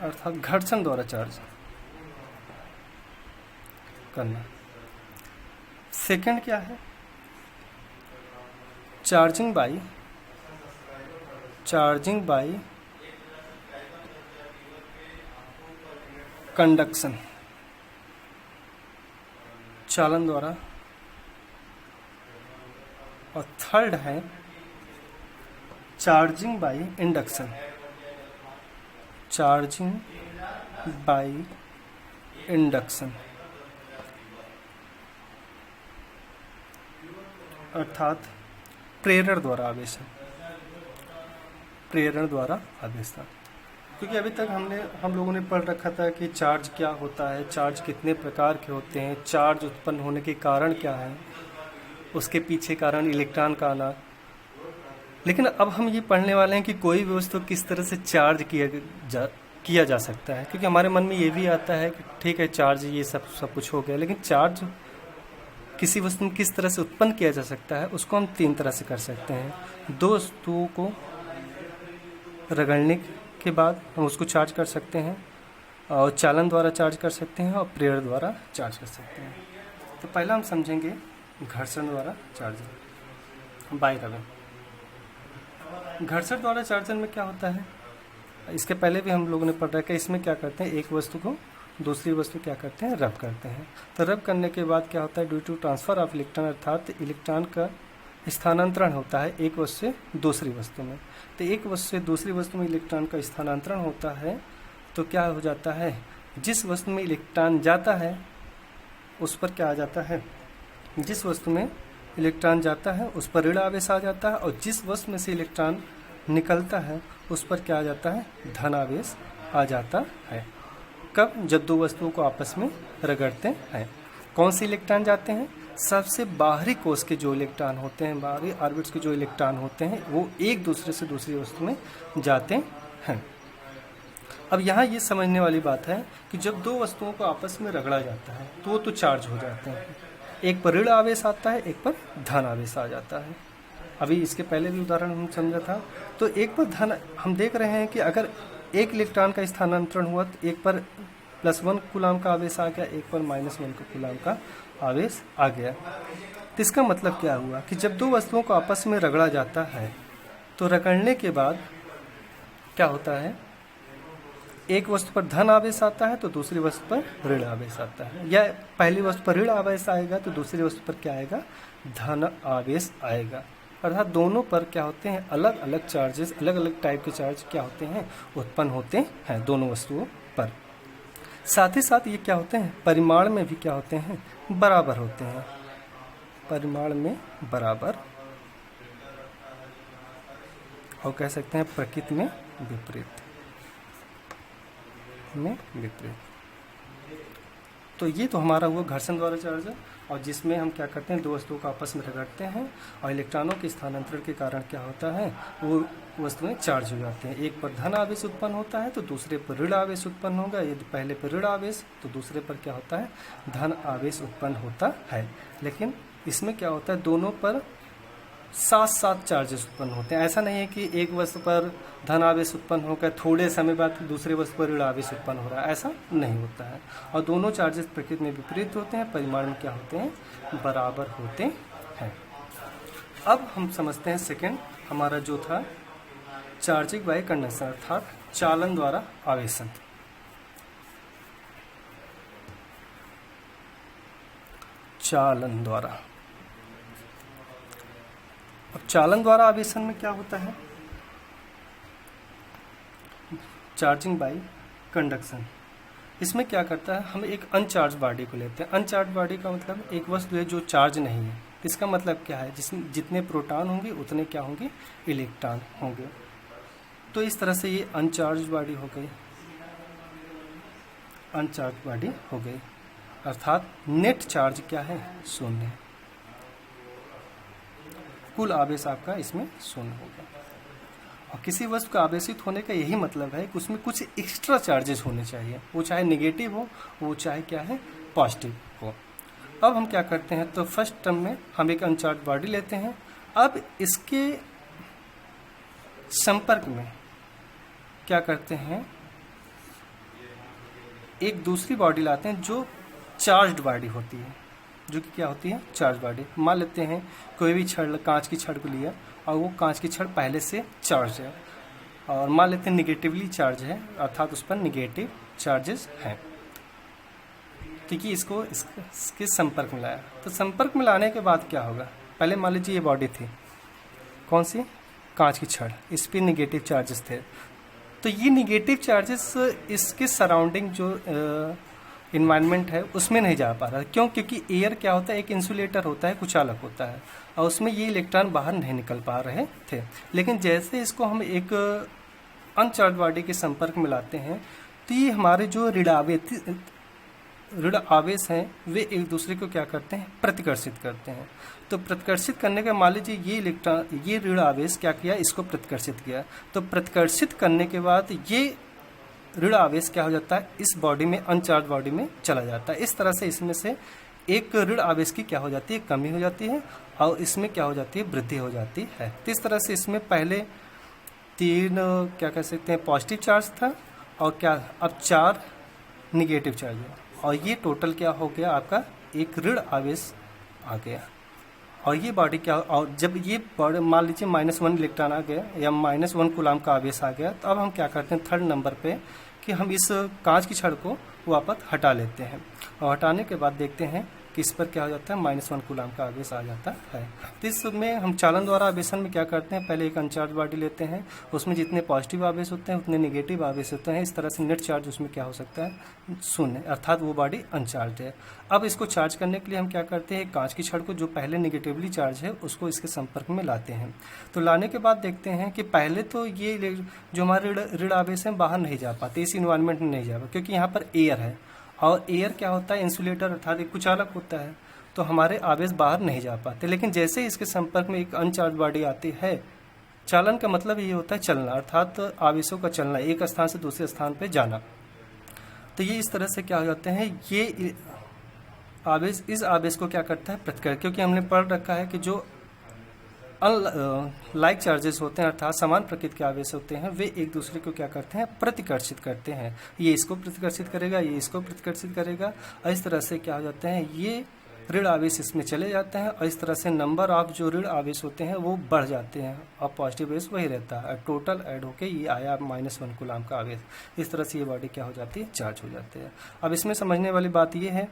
Speaker 1: अर्थात घर्षण द्वारा चार्ज करना। सेकंड क्या है, चार्जिंग बाय कंडक्शन, चालन द्वारा। और थर्ड है charging by induction, charging by induction, अर्थात प्रेरण द्वारा आवेशन, प्रेरण द्वारा आवेशन। क्योंकि अभी तक हम लोगों ने पढ़ रखा था कि चार्ज क्या होता है, चार्ज कितने प्रकार के होते हैं, चार्ज उत्पन्न होने के कारण क्या है, उसके पीछे कारण इलेक्ट्रॉन का आना। लेकिन अब हम ये पढ़ने वाले हैं कि कोई भी वस्तु किस तरह से चार्ज किया जा सकता है। क्योंकि हमारे मन में ये भी आता है कि ठीक है चार्ज ये सब कुछ हो गया, लेकिन चार्ज किसी वस्तु में किस तरह से उत्पन्न किया जा सकता है, उसको हम 3 तरह से कर सकते हैं। 2 वस्तुओं को रगड़ने के बाद हम उसको चार्ज कर सकते हैं, और चालन द्वारा चार्ज कर सकते हैं, और प्रेरण द्वारा चार्ज कर सकते हैं। तो पहला हम समझेंगे घर्षण द्वारा चार्जर, बाय रबिंग। घर्षण द्वारा चार्जर में क्या होता है, इसके पहले भी हम लोगों ने पढ़ रखा है। इसमें क्या करते हैं, एक वस्तु को दूसरी वस्तु क्या करते हैं, रब करते हैं। तो रब करने के बाद क्या होता है, due to transfer of electron, अर्थात इलेक्ट्रॉन का स्थानांतरण होता है एक वस्तु से दूसरी वस्तु में। तो एक वस्तु से दूसरी वस्तु में इलेक्ट्रॉन का स्थानांतरण होता है, तो क्या हो जाता है, जिस वस्तु में इलेक्ट्रॉन जाता है उस पर क्या आ जाता है, जिस वस्तु में इलेक्ट्रॉन जाता है उस पर ऋण आवेश आ जाता है, और जिस वस्तु में से इलेक्ट्रॉन निकलता है उस पर क्या आ जाता है, धन आवेश आ जाता है। कब, जब 2 वस्तुओं को आपस में रगड़ते हैं। कौन से इलेक्ट्रॉन जाते हैं, सबसे बाहरी कोश के जो इलेक्ट्रॉन होते हैं, बाहरी ऑर्बिट्स के जो इलेक्ट्रॉन होते हैं, वो एक दूसरे से दूसरी वस्तु में जाते हैं। अब यहाँ ये समझने वाली बात है कि जब 2 वस्तुओं को आपस में रगड़ा जाता है तो वो तो चार्ज हो जाते हैं, एक पर ऋण आवेश आता है, एक पर धन आवेश आ जाता है। अभी इसके पहले भी उदाहरण हम समझा था। तो एक पर धन, हम देख रहे हैं कि अगर एक इलेक्ट्रॉन का स्थानांतरण हुआ तो एक पर +1 कूलाम का आवेश आ गया, एक पर -1 कूलाम का आवेश आ गया। तो इसका मतलब क्या हुआ कि जब 2 वस्तुओं को आपस में रगड़ा जाता है तो रगड़ने के बाद क्या होता है, एक वस्तु पर धन आवेश आता है तो दूसरी वस्तु पर ऋण आवेश आता है, या पहली वस्तु पर ऋण आवेश आएगा तो दूसरी वस्तु पर क्या आएगा, धन आवेश आएगा। अर्थात दोनों पर क्या होते हैं, अलग अलग चार्जेस, अलग अलग टाइप के चार्ज क्या होते हैं, उत्पन्न होते हैं दोनों वस्तुओं पर। साथ ही साथ ये क्या होते हैं, परिमाण में भी क्या होते हैं, बराबर होते हैं, परिमाण में बराबर, और कह सकते हैं प्रकृति में विपरीत, में विपरीत। तो ये तो हमारा हुआ घर्षण द्वारा चार्ज, और जिसमें हम क्या करते हैं, 2 वस्तुओं को आपस में रगड़ते हैं और इलेक्ट्रॉनों के स्थानांतरण के कारण क्या होता है, वो वस्तुएं चार्ज हो जाते हैं। एक पर धन आवेश उत्पन्न होता है तो दूसरे पर ऋण आवेश उत्पन्न होगा, यदि पहले पर ऋण आवेश तो दूसरे पर क्या होता है, धन आवेश उत्पन्न होता है। लेकिन इसमें क्या होता है, दोनों पर साथ चार्जेस उत्पन्न होते हैं। ऐसा नहीं है कि एक वस्तु पर धन आवेश उत्पन्न होकर थोड़े समय बाद दूसरे वस्तु पर ऋण आवेश उत्पन्न हो रहा है, ऐसा नहीं होता है। और दोनों चार्जेस प्रकृति में विपरीत होते हैं, परिमाण में क्या होते हैं, बराबर होते हैं। अब हम समझते हैं सेकंड हमारा जो था चार्जिंग बाय कंडक्शन, अर्थात चालन द्वारा आवेशन। चालन द्वारा, अब चालन द्वारा आवेशन में क्या होता है, चार्जिंग बाय कंडक्शन। इसमें क्या करता है, हम एक अनचार्ज बॉडी को लेते हैं। अनचार्ज बॉडी का मतलब एक वस्तु है जो चार्ज नहीं है। इसका मतलब क्या है, जिसमें जितने प्रोटॉन होंगे उतने क्या होंगे, इलेक्ट्रॉन होंगे। तो इस तरह से ये अनचार्ज बॉडी हो गई, अनचार्ज बॉडी हो गई, अर्थात नेट चार्ज क्या है, शून्य है। कुल आवेश आपका इसमें शून्य होगा। और किसी वस्तु का आवेशित होने का यही मतलब है कि उसमें कुछ एक्स्ट्रा चार्जेस होने चाहिए, वो चाहे नेगेटिव हो, वो चाहे क्या है, पॉजिटिव हो। अब हम क्या करते हैं, तो फर्स्ट टर्म में हम एक अनचार्ज बॉडी लेते हैं। अब इसके संपर्क में क्या करते हैं, एक दूसरी बॉडी लाते हैं जो चार्ज्ड बॉडी होती है, जो कि क्या होती है, चार्ज बॉडी। मान लेते हैं कोई भी छड़, कांच की छड़ को लिया और वो कांच की छड़ पहले से चार्ज है, और मान लेते हैं निगेटिवली चार्ज है, अर्थात उस पर निगेटिव चार्जेस हैं, क्योंकि इसको इसके संपर्क में लाया। तो संपर्क में लाने के बाद क्या होगा, पहले मान लीजिए ये बॉडी थी, कौन सी, कांच की छड़, इस पर निगेटिव चार्जेस थे। तो ये निगेटिव चार्जेस इसके सराउंडिंग जो इन्वायरमेंट है उसमें नहीं जा पा रहा। क्यों, क्योंकि एयर क्या होता है, एक इंसुलेटर होता है, कुचालक होता है, और उसमें ये इलेक्ट्रॉन बाहर नहीं निकल पा रहे थे। लेकिन जैसे इसको हम एक अनचार्ज बॉडी के संपर्क में लाते हैं, तो ये हमारे जो ऋण आवेश हैं वे एक दूसरे को क्या करते हैं, प्रतिकर्षित करते हैं। तो प्रतिकर्षित करने का, मान लीजिए ये इलेक्ट्रॉन, ये ऋण आवेश क्या किया, इसको प्रतिकर्षित किया। तो प्रतिकर्षित करने के बाद ये ऋण आवेश क्या हो जाता है, इस बॉडी में, अनचार्ज बॉडी में चला जाता है। इस तरह से इसमें से एक ऋण आवेश की क्या हो जाती है, कमी हो जाती है, और इसमें क्या हो जाती है, वृद्धि हो जाती है। तो इस तरह से इसमें पहले 3 क्या कह सकते हैं, पॉजिटिव चार्ज था, और क्या अब 4 निगेटिव चार्ज है, और ये टोटल क्या हो गया आपका, एक ऋण आवेश आ गया। और ये बॉडी क्या, और जब ये बॉडी मान लीजिए -1 इलेक्ट्रॉन आ गया या -1 कूलम्ब का आवेश आ गया, तो अब हम क्या करते हैं, थर्ड नंबर पे कि हम इस कांच की छड़ को वापस हटा लेते हैं, और हटाने के बाद देखते हैं कि इस पर क्या हो जाता है, -1 कूलम्ब का आवेश आ जाता है। तो इसमें हम चालन द्वारा आवेशन में क्या करते हैं, पहले एक अनचार्ज बॉडी लेते हैं, उसमें जितने पॉजिटिव आवेश होते हैं उतने निगेटिव आवेश होते हैं। इस तरह से नेट चार्ज उसमें क्या हो सकता है, शून्य, अर्थात वो बॉडी अनचार्ज है। अब इसको चार्ज करने के लिए हम क्या करते हैं, कांच की छड़ को जो पहले निगेटिवली चार्ज है उसको इसके संपर्क में लाते हैं। तो लाने के बाद देखते हैं कि पहले तो ये जो हमारे ऋण आवेश हैं बाहर नहीं जा पाते, इस इन्वायरमेंट में नहीं जा पाते, क्योंकि यहाँ पर एयर है, और एयर क्या होता है, इंसुलेटर अर्थात एक कुचालक होता है, तो हमारे आवेश बाहर नहीं जा पाते। लेकिन जैसे ही इसके संपर्क में एक अनचार्ज बॉडी आती है, चालन का मतलब ये होता है चलना, अर्थात आवेशों का चलना, एक स्थान से दूसरे स्थान पे जाना। तो ये इस तरह से क्या हो जाते हैं, ये आवेश इस आवेश को क्या करता है, प्रतिकर्षित, क्योंकि हमने पढ़ रखा है कि जो लाइक चार्जेस होते हैं, अर्थात समान प्रकृति के आवेश होते हैं, वे एक दूसरे को क्या करते हैं, प्रतिकर्षित करते हैं। ये इसको प्रतिकर्षित करेगा, ये इसको प्रतिकर्षित करेगा, और इस तरह से क्या हो जाते हैं, ये ऋण आवेश इसमें चले जाते हैं, और इस तरह से नंबर ऑफ जो ऋण आवेश होते हैं वो बढ़ जाते हैं, और पॉजिटिव आवेश वही रहता है। टोटल ऐड होके ये आया -1 कूलम्ब का आवेश। इस तरह से ये बॉडी क्या हो जाती है, चार्ज हो जाती है। अब इसमें समझने वाली बात ये है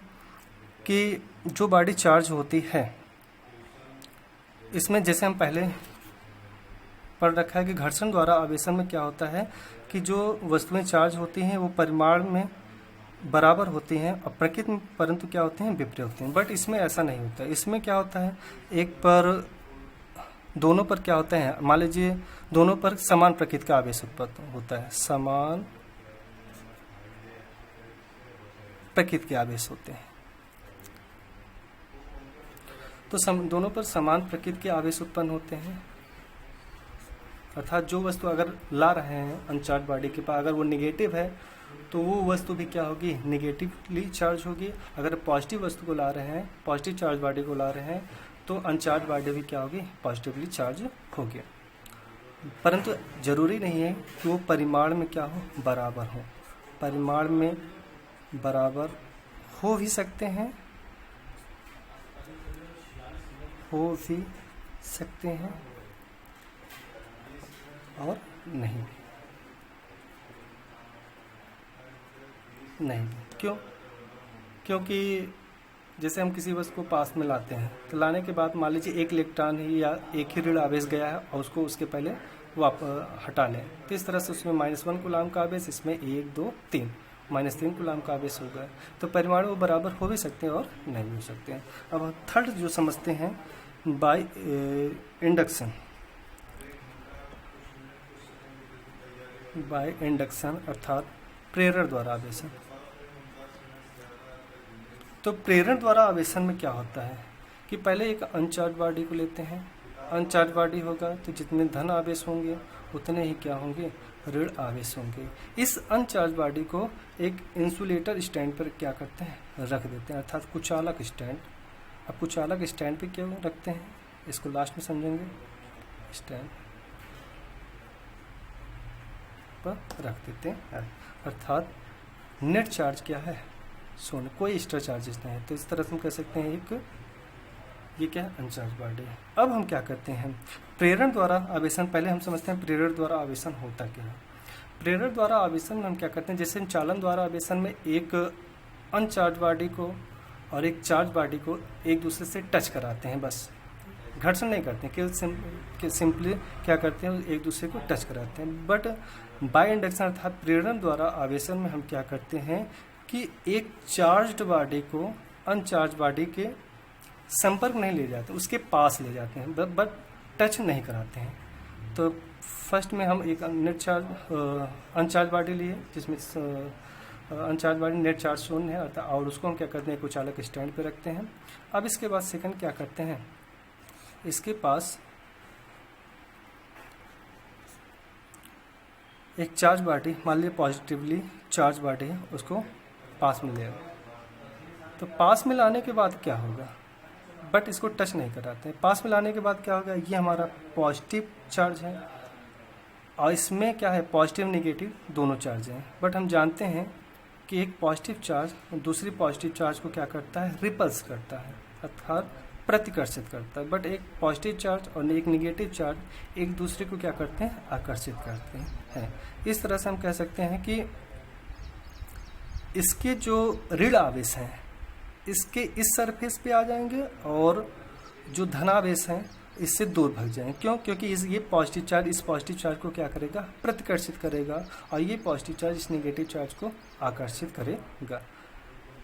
Speaker 1: कि जो बॉडी चार्ज होती है, इसमें जैसे हम पहले पढ़ रखा है कि घर्षण द्वारा आवेशन में क्या होता है कि जो वस्तुएं चार्ज होती हैं वो परिमाण में बराबर होती हैं, और प्रकृति में परंतु क्या होती हैं, विपरीत होती हैं। बट इसमें ऐसा नहीं होता। इसमें क्या होता है, एक पर, दोनों पर क्या होता है, मान लीजिए दोनों पर समान प्रकृति का आवेश उत्पन्न होता है, समान प्रकृति के आवेश होते हैं। तो दोनों पर समान प्रकृति के आवेश उत्पन्न होते हैं, अर्थात जो वस्तु अगर ला रहे हैं अनचार्ज बॉडी के पास, अगर वो निगेटिव है तो वो वस्तु भी क्या होगी, निगेटिवली चार्ज होगी। अगर पॉजिटिव वस्तु को ला रहे हैं, पॉजिटिव चार्ज बॉडी को ला रहे हैं, तो अनचार्ज बॉडी भी क्या होगी, पॉजिटिवली चार्ज होगी। परंतु जरूरी नहीं है कि वो परिमाण में क्या हो, बराबर हो। परिमाण में बराबर हो भी सकते हैं, हो भी सकते हैं, और नहीं क्यों, क्योंकि जैसे हम किसी वस्तु को पास में लाते हैं, तो लाने के बाद मान लीजिए एक इलेक्ट्रॉन ही या एक ही ऋण आवेश गया है, और उसको उसके पहले हटा लें, तो इस तरह से उसमें -1 कूलम्ब का आवेश, इसमें 1 2 3, -3 कूलाम का आवेश होगा। तो परमाणु बराबर हो भी सकते हैं और नहीं भी हो सकते हैं। अब हम थर्ड जो समझते हैं बाय इंडक्शन। बाय इंडक्शन अर्थात प्रेरण द्वारा आवेशन। तो प्रेरण द्वारा आवेशन में क्या होता है कि पहले एक अनचार्ज बॉडी को लेते हैं। अनचार्ज बॉडी होगा तो जितने धन आवेश होंगे उतने ही क्या होंगे, ऋण आवेश होंगे। इस अनचार्ज बॉडी को एक इंसुलेटर स्टैंड पर क्या करते हैं, रख देते हैं, अर्थात कुचालक स्टैंड। अब कुचालक स्टैंड पे क्यों रखते हैं, इसको लास्ट में समझेंगे। स्टैंड पर रख देते हैं, अर्थात नेट चार्ज क्या है, शून्य, कोई एक्स्ट्रा चार्जेस नहीं है। तो इस तरह से हम कह सकते हैं एक ये क्या है, अनचार्ज बॉडी है। अब हम क्या करते हैं, प्रेरण द्वारा आवेशन। पहले हम समझते हैं प्रेरण द्वारा आवेशन होता क्या है। प्रेरण द्वारा आवेशन में हम क्या करते हैं, जैसे हम चालन द्वारा आवेशन में एक अनचार्ज बॉडी को और एक चार्ज बॉडी को एक दूसरे से टच कराते हैं, बस घर्षण नहीं करते हैं, केवल सिंपली क्या करते हैं, एक दूसरे को टच कराते हैं। बट बाय इंडक्शन अर्थात प्रेरण द्वारा आवेशन में हम क्या करते हैं कि एक चार्ज्ड बॉडी को अनचार्ज बॉडी के संपर्क नहीं ले जाते, उसके पास ले जाते हैं, बट टच नहीं कराते हैं। तो फर्स्ट में हम एक नेट चार्ज अनचार्ज बॉडी लिए, जिसमें अनचार्ज बॉडी नेट चार्ज शून्य है अर्थात, और उसको हम क्या करते हैं, कुचालक स्टैंड पे रखते हैं। अब इसके बाद सेकंड क्या करते हैं, इसके पास एक चार्ज बॉडी, मान लीजिए पॉजिटिवली चार्ज बॉडी है, उसको पास में ले आए। तो पास में लाने के बाद क्या होगा, बट इसको टच नहीं कराते हैं। पास में लाने के बाद क्या होगा, ये हमारा पॉजिटिव चार्ज है और इसमें क्या है, पॉजिटिव नेगेटिव दोनों चार्ज हैं। बट हम जानते हैं कि एक पॉजिटिव चार्ज दूसरी पॉजिटिव चार्ज को क्या करता है, रिपल्स करता है, अर्थात प्रतिकर्षित करता है। बट एक पॉजिटिव चार्ज और एक नेगेटिव चार्ज एक दूसरे को क्या करते हैं, आकर्षित करते हैं। इस तरह से हम कह सकते हैं कि इसके जो ऋण आवेश हैं इसके इस सरफेस पे आ जाएंगे और जो धनावेश हैं इससे दूर भाग जाएंगे। क्यों, क्योंकि ये पॉजिटिव चार्ज इस पॉजिटिव चार्ज को क्या करेगा, प्रतिकर्षित करेगा, और ये पॉजिटिव चार्ज इस नेगेटिव चार्ज को आकर्षित करेगा।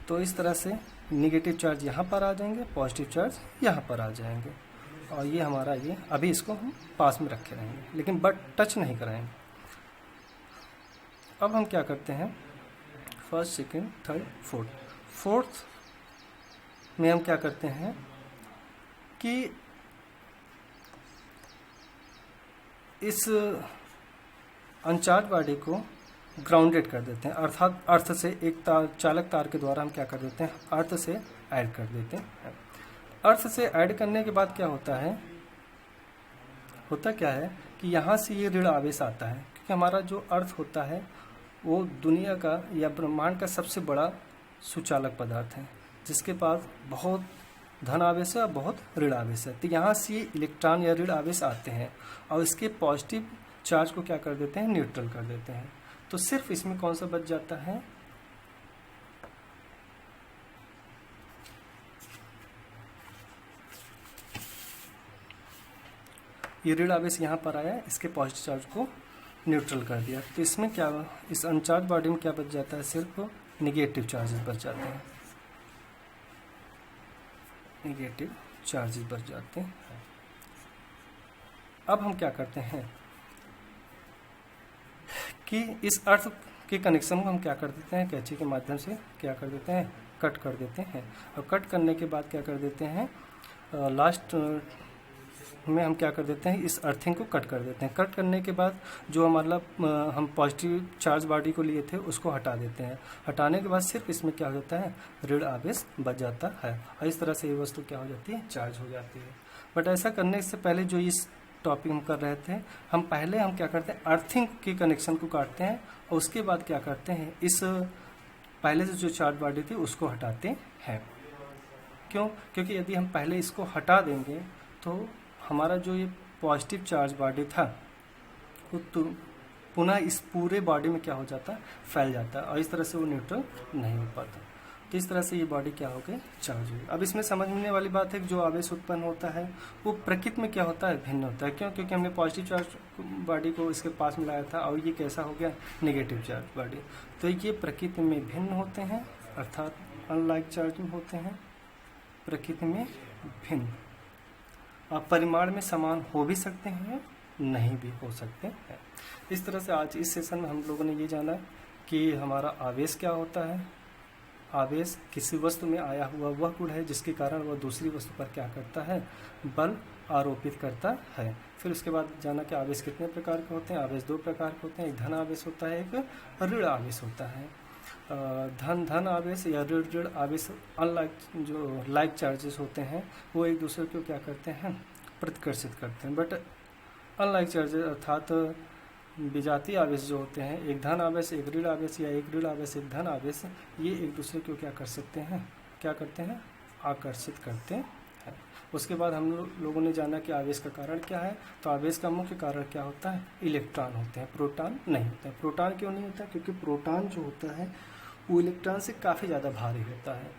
Speaker 1: तो इस तरह से नेगेटिव चार्ज यहाँ पर आ जाएंगे, पॉजिटिव चार्ज यहाँ पर आ जाएंगे, और ये हमारा ये अभी इसको हम पास में रखे रहेंगे, लेकिन बट टच नहीं कराएंगे। अब हम क्या करते हैं, फर्स्ट सेकेंड थर्ड फोर्थ में हम क्या करते हैं कि इस अनचार्ज बॉडी को ग्राउंडेड कर देते हैं, अर्थात अर्थ से एक चालक तार के द्वारा हम क्या कर देते हैं, अर्थ से ऐड कर देते हैं। अर्थ से ऐड करने के बाद क्या होता है, होता क्या है कि यहाँ से ये ऋण आवेश आता है, क्योंकि हमारा जो अर्थ होता है वो दुनिया का या ब्रह्मांड का सबसे बड़ा सुचालक पदार्थ है, जिसके पास बहुत धन आवेश है और बहुत ऋण आवेश है। तो यहाँ से इलेक्ट्रॉन या ऋण आवेश आते हैं और इसके पॉजिटिव चार्ज को क्या कर देते हैं, न्यूट्रल कर देते हैं। तो सिर्फ इसमें कौन सा बच जाता है, ये ऋण आवेश यहाँ पर आया, इसके पॉजिटिव चार्ज को न्यूट्रल कर दिया। तो इसमें क्या, इस अनचार्ज बॉडी में क्या बच जाता है, सिर्फ निगेटिव चार्जेस बच जाते हैं, निगेटिव चार्जेस बच जाते हैं। अब हम क्या करते हैं कि इस अर्थ के कनेक्शन को हम क्या कर देते हैं, कैंची के माध्यम से क्या कर देते हैं, कट कर देते हैं। और कट करने के बाद क्या कर देते हैं, लास्ट में हम क्या कर देते हैं, इस अर्थिंग को कट कर देते हैं। कट करने के बाद जो मतलब हम पॉजिटिव चार्ज बॉडी को लिए थे उसको हटा देते हैं। हटाने के बाद सिर्फ इसमें क्या हो जाता है, ऋण आवेश बच जाता है, और इस तरह से ये वस्तु क्या हो जाती है, चार्ज हो जाती है। बट ऐसा करने से पहले जो इस टॉपिक हम कर रहे थे, हम पहले हम क्या करते हैं, अर्थिंग के कनेक्शन को काटते हैं और उसके बाद क्या करते हैं, इस पहले से जो चार्ज बॉडी थी उसको हटाते हैं। क्यों, क्योंकि यदि हम पहले इसको हटा देंगे तो हमारा जो ये पॉजिटिव चार्ज बॉडी था वो तो पुनः इस पूरे बॉडी में क्या हो जाता है, फैल जाता है, और इस तरह से वो न्यूट्रल नहीं हो पाता। तो इस तरह से ये बॉडी क्या हो गई, चार्ज हुई। अब इसमें समझने वाली बात है कि जो आवेश उत्पन्न होता है वो प्रकृति में क्या होता है, भिन्न होता है। क्यों? क्योंकि हमने पॉजिटिव चार्ज बॉडी को इसके पास मिलाया था और ये कैसा हो गया, नेगेटिव चार्ज बॉडी। तो ये प्रकृति में भिन्न होते हैं, अर्थात अनलाइक चार्ज में होते हैं, प्रकृति में भिन्न। अब परिमाण में समान हो भी सकते हैं, नहीं भी हो सकते हैं। इस तरह से आज इस सेशन में हम लोगों ने ये जाना कि हमारा आवेश क्या होता है। आवेश किसी वस्तु में आया हुआ वह गुण है जिसके कारण वह दूसरी वस्तु पर क्या करता है, बल आरोपित करता है। फिर उसके बाद जाना कि आवेश कितने प्रकार के होते हैं। आवेश दो प्रकार के होते हैं, एक धन आवेश होता है, एक ऋण आवेश होता है। धन आवेश या ऋण आवेश अनलाइक जो लाइक चार्जेस होते हैं वो एक दूसरे को क्या करते हैं, प्रतिकर्षित करते हैं। बट अनलाइक चार्जेस अर्थात विजातीय आवेश जो होते हैं, एक धन आवेश एक ऋण आवेश या एक ऋण आवेश एक धन आवेश, ये एक दूसरे को क्या कर सकते हैं, क्या करते हैं, आकर्षित करते हैं। उसके बाद हम लोगों ने जाना कि आवेश का कारण क्या है। तो आवेश का मुख्य कारण क्या होता है, इलेक्ट्रॉन होते हैं, प्रोटॉन नहीं होता है। प्रोटॉन क्यों नहीं होता, क्योंकि प्रोटॉन जो होता है वो इलेक्ट्रॉन से काफ़ी ज़्यादा भारी होता है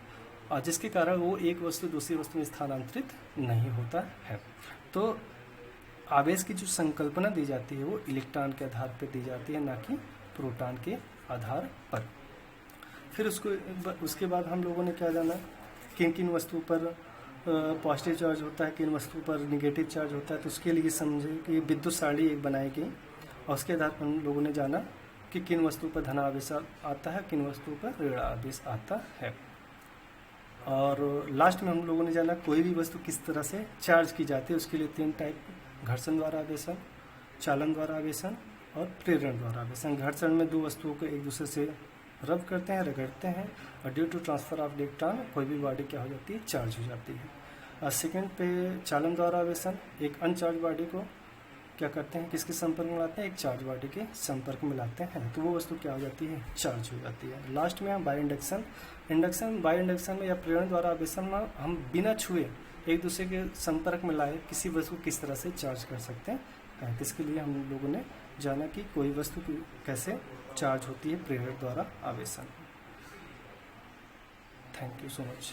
Speaker 1: और जिसके कारण वो एक वस्तु दूसरी वस्तु में स्थानांतरित नहीं होता है। तो आवेश की जो संकल्पना दी जाती है वो इलेक्ट्रॉन के आधार पर दी जाती है, ना कि प्रोटॉन के आधार पर। फिर उसके बाद हम लोगों ने क्या जाना, किन किन वस्तुओं पर पॉजिटिव चार्ज होता है, किन वस्तुओं पर निगेटिव चार्ज होता है। तो उसके लिए समझे कि विद्युत सारणी एक बनाई गई और उसके आधार पर हम लोगों ने जाना कि किन वस्तुओं पर धन आवेश आता है, किन वस्तुओं पर ऋण आवेश आता है। और लास्ट में हम लोगों ने जाना कोई भी वस्तु किस तरह से चार्ज की जाती है। उसके लिए 3 टाइप, घर्षण द्वारा आवेशन, चालन द्वारा आवेशन और प्रेरण द्वारा आवेशन। घर्षण में दो वस्तुओं को एक दूसरे से रब करते हैं, रगड़ते हैं और due to transfer of electron कोई भी बॉडी क्या हो जाती है, चार्ज हो जाती है। और सेकेंड पे चालन द्वारा आवेशन, एक अनचार्ज बॉडी को क्या करते हैं, किसके संपर्क में लाते हैं, एक चार्ज बॉडी के संपर्क में लाते हैं, तो वो वस्तु क्या हो जाती है, चार्ज हो जाती है। लास्ट में हम बाय इंडक्शन बाय इंडक्शन में या प्रेरण द्वारा आवेशन में हम बिना छुए एक दूसरे के संपर्क में लाए किसी वस्तु को किस तरह से चार्ज कर सकते हैं। तो इसके लिए हम लोगों ने जाना कि कोई वस्तु की कैसे चार्ज होती है प्रेरण द्वारा आवेशन। Thank you so much.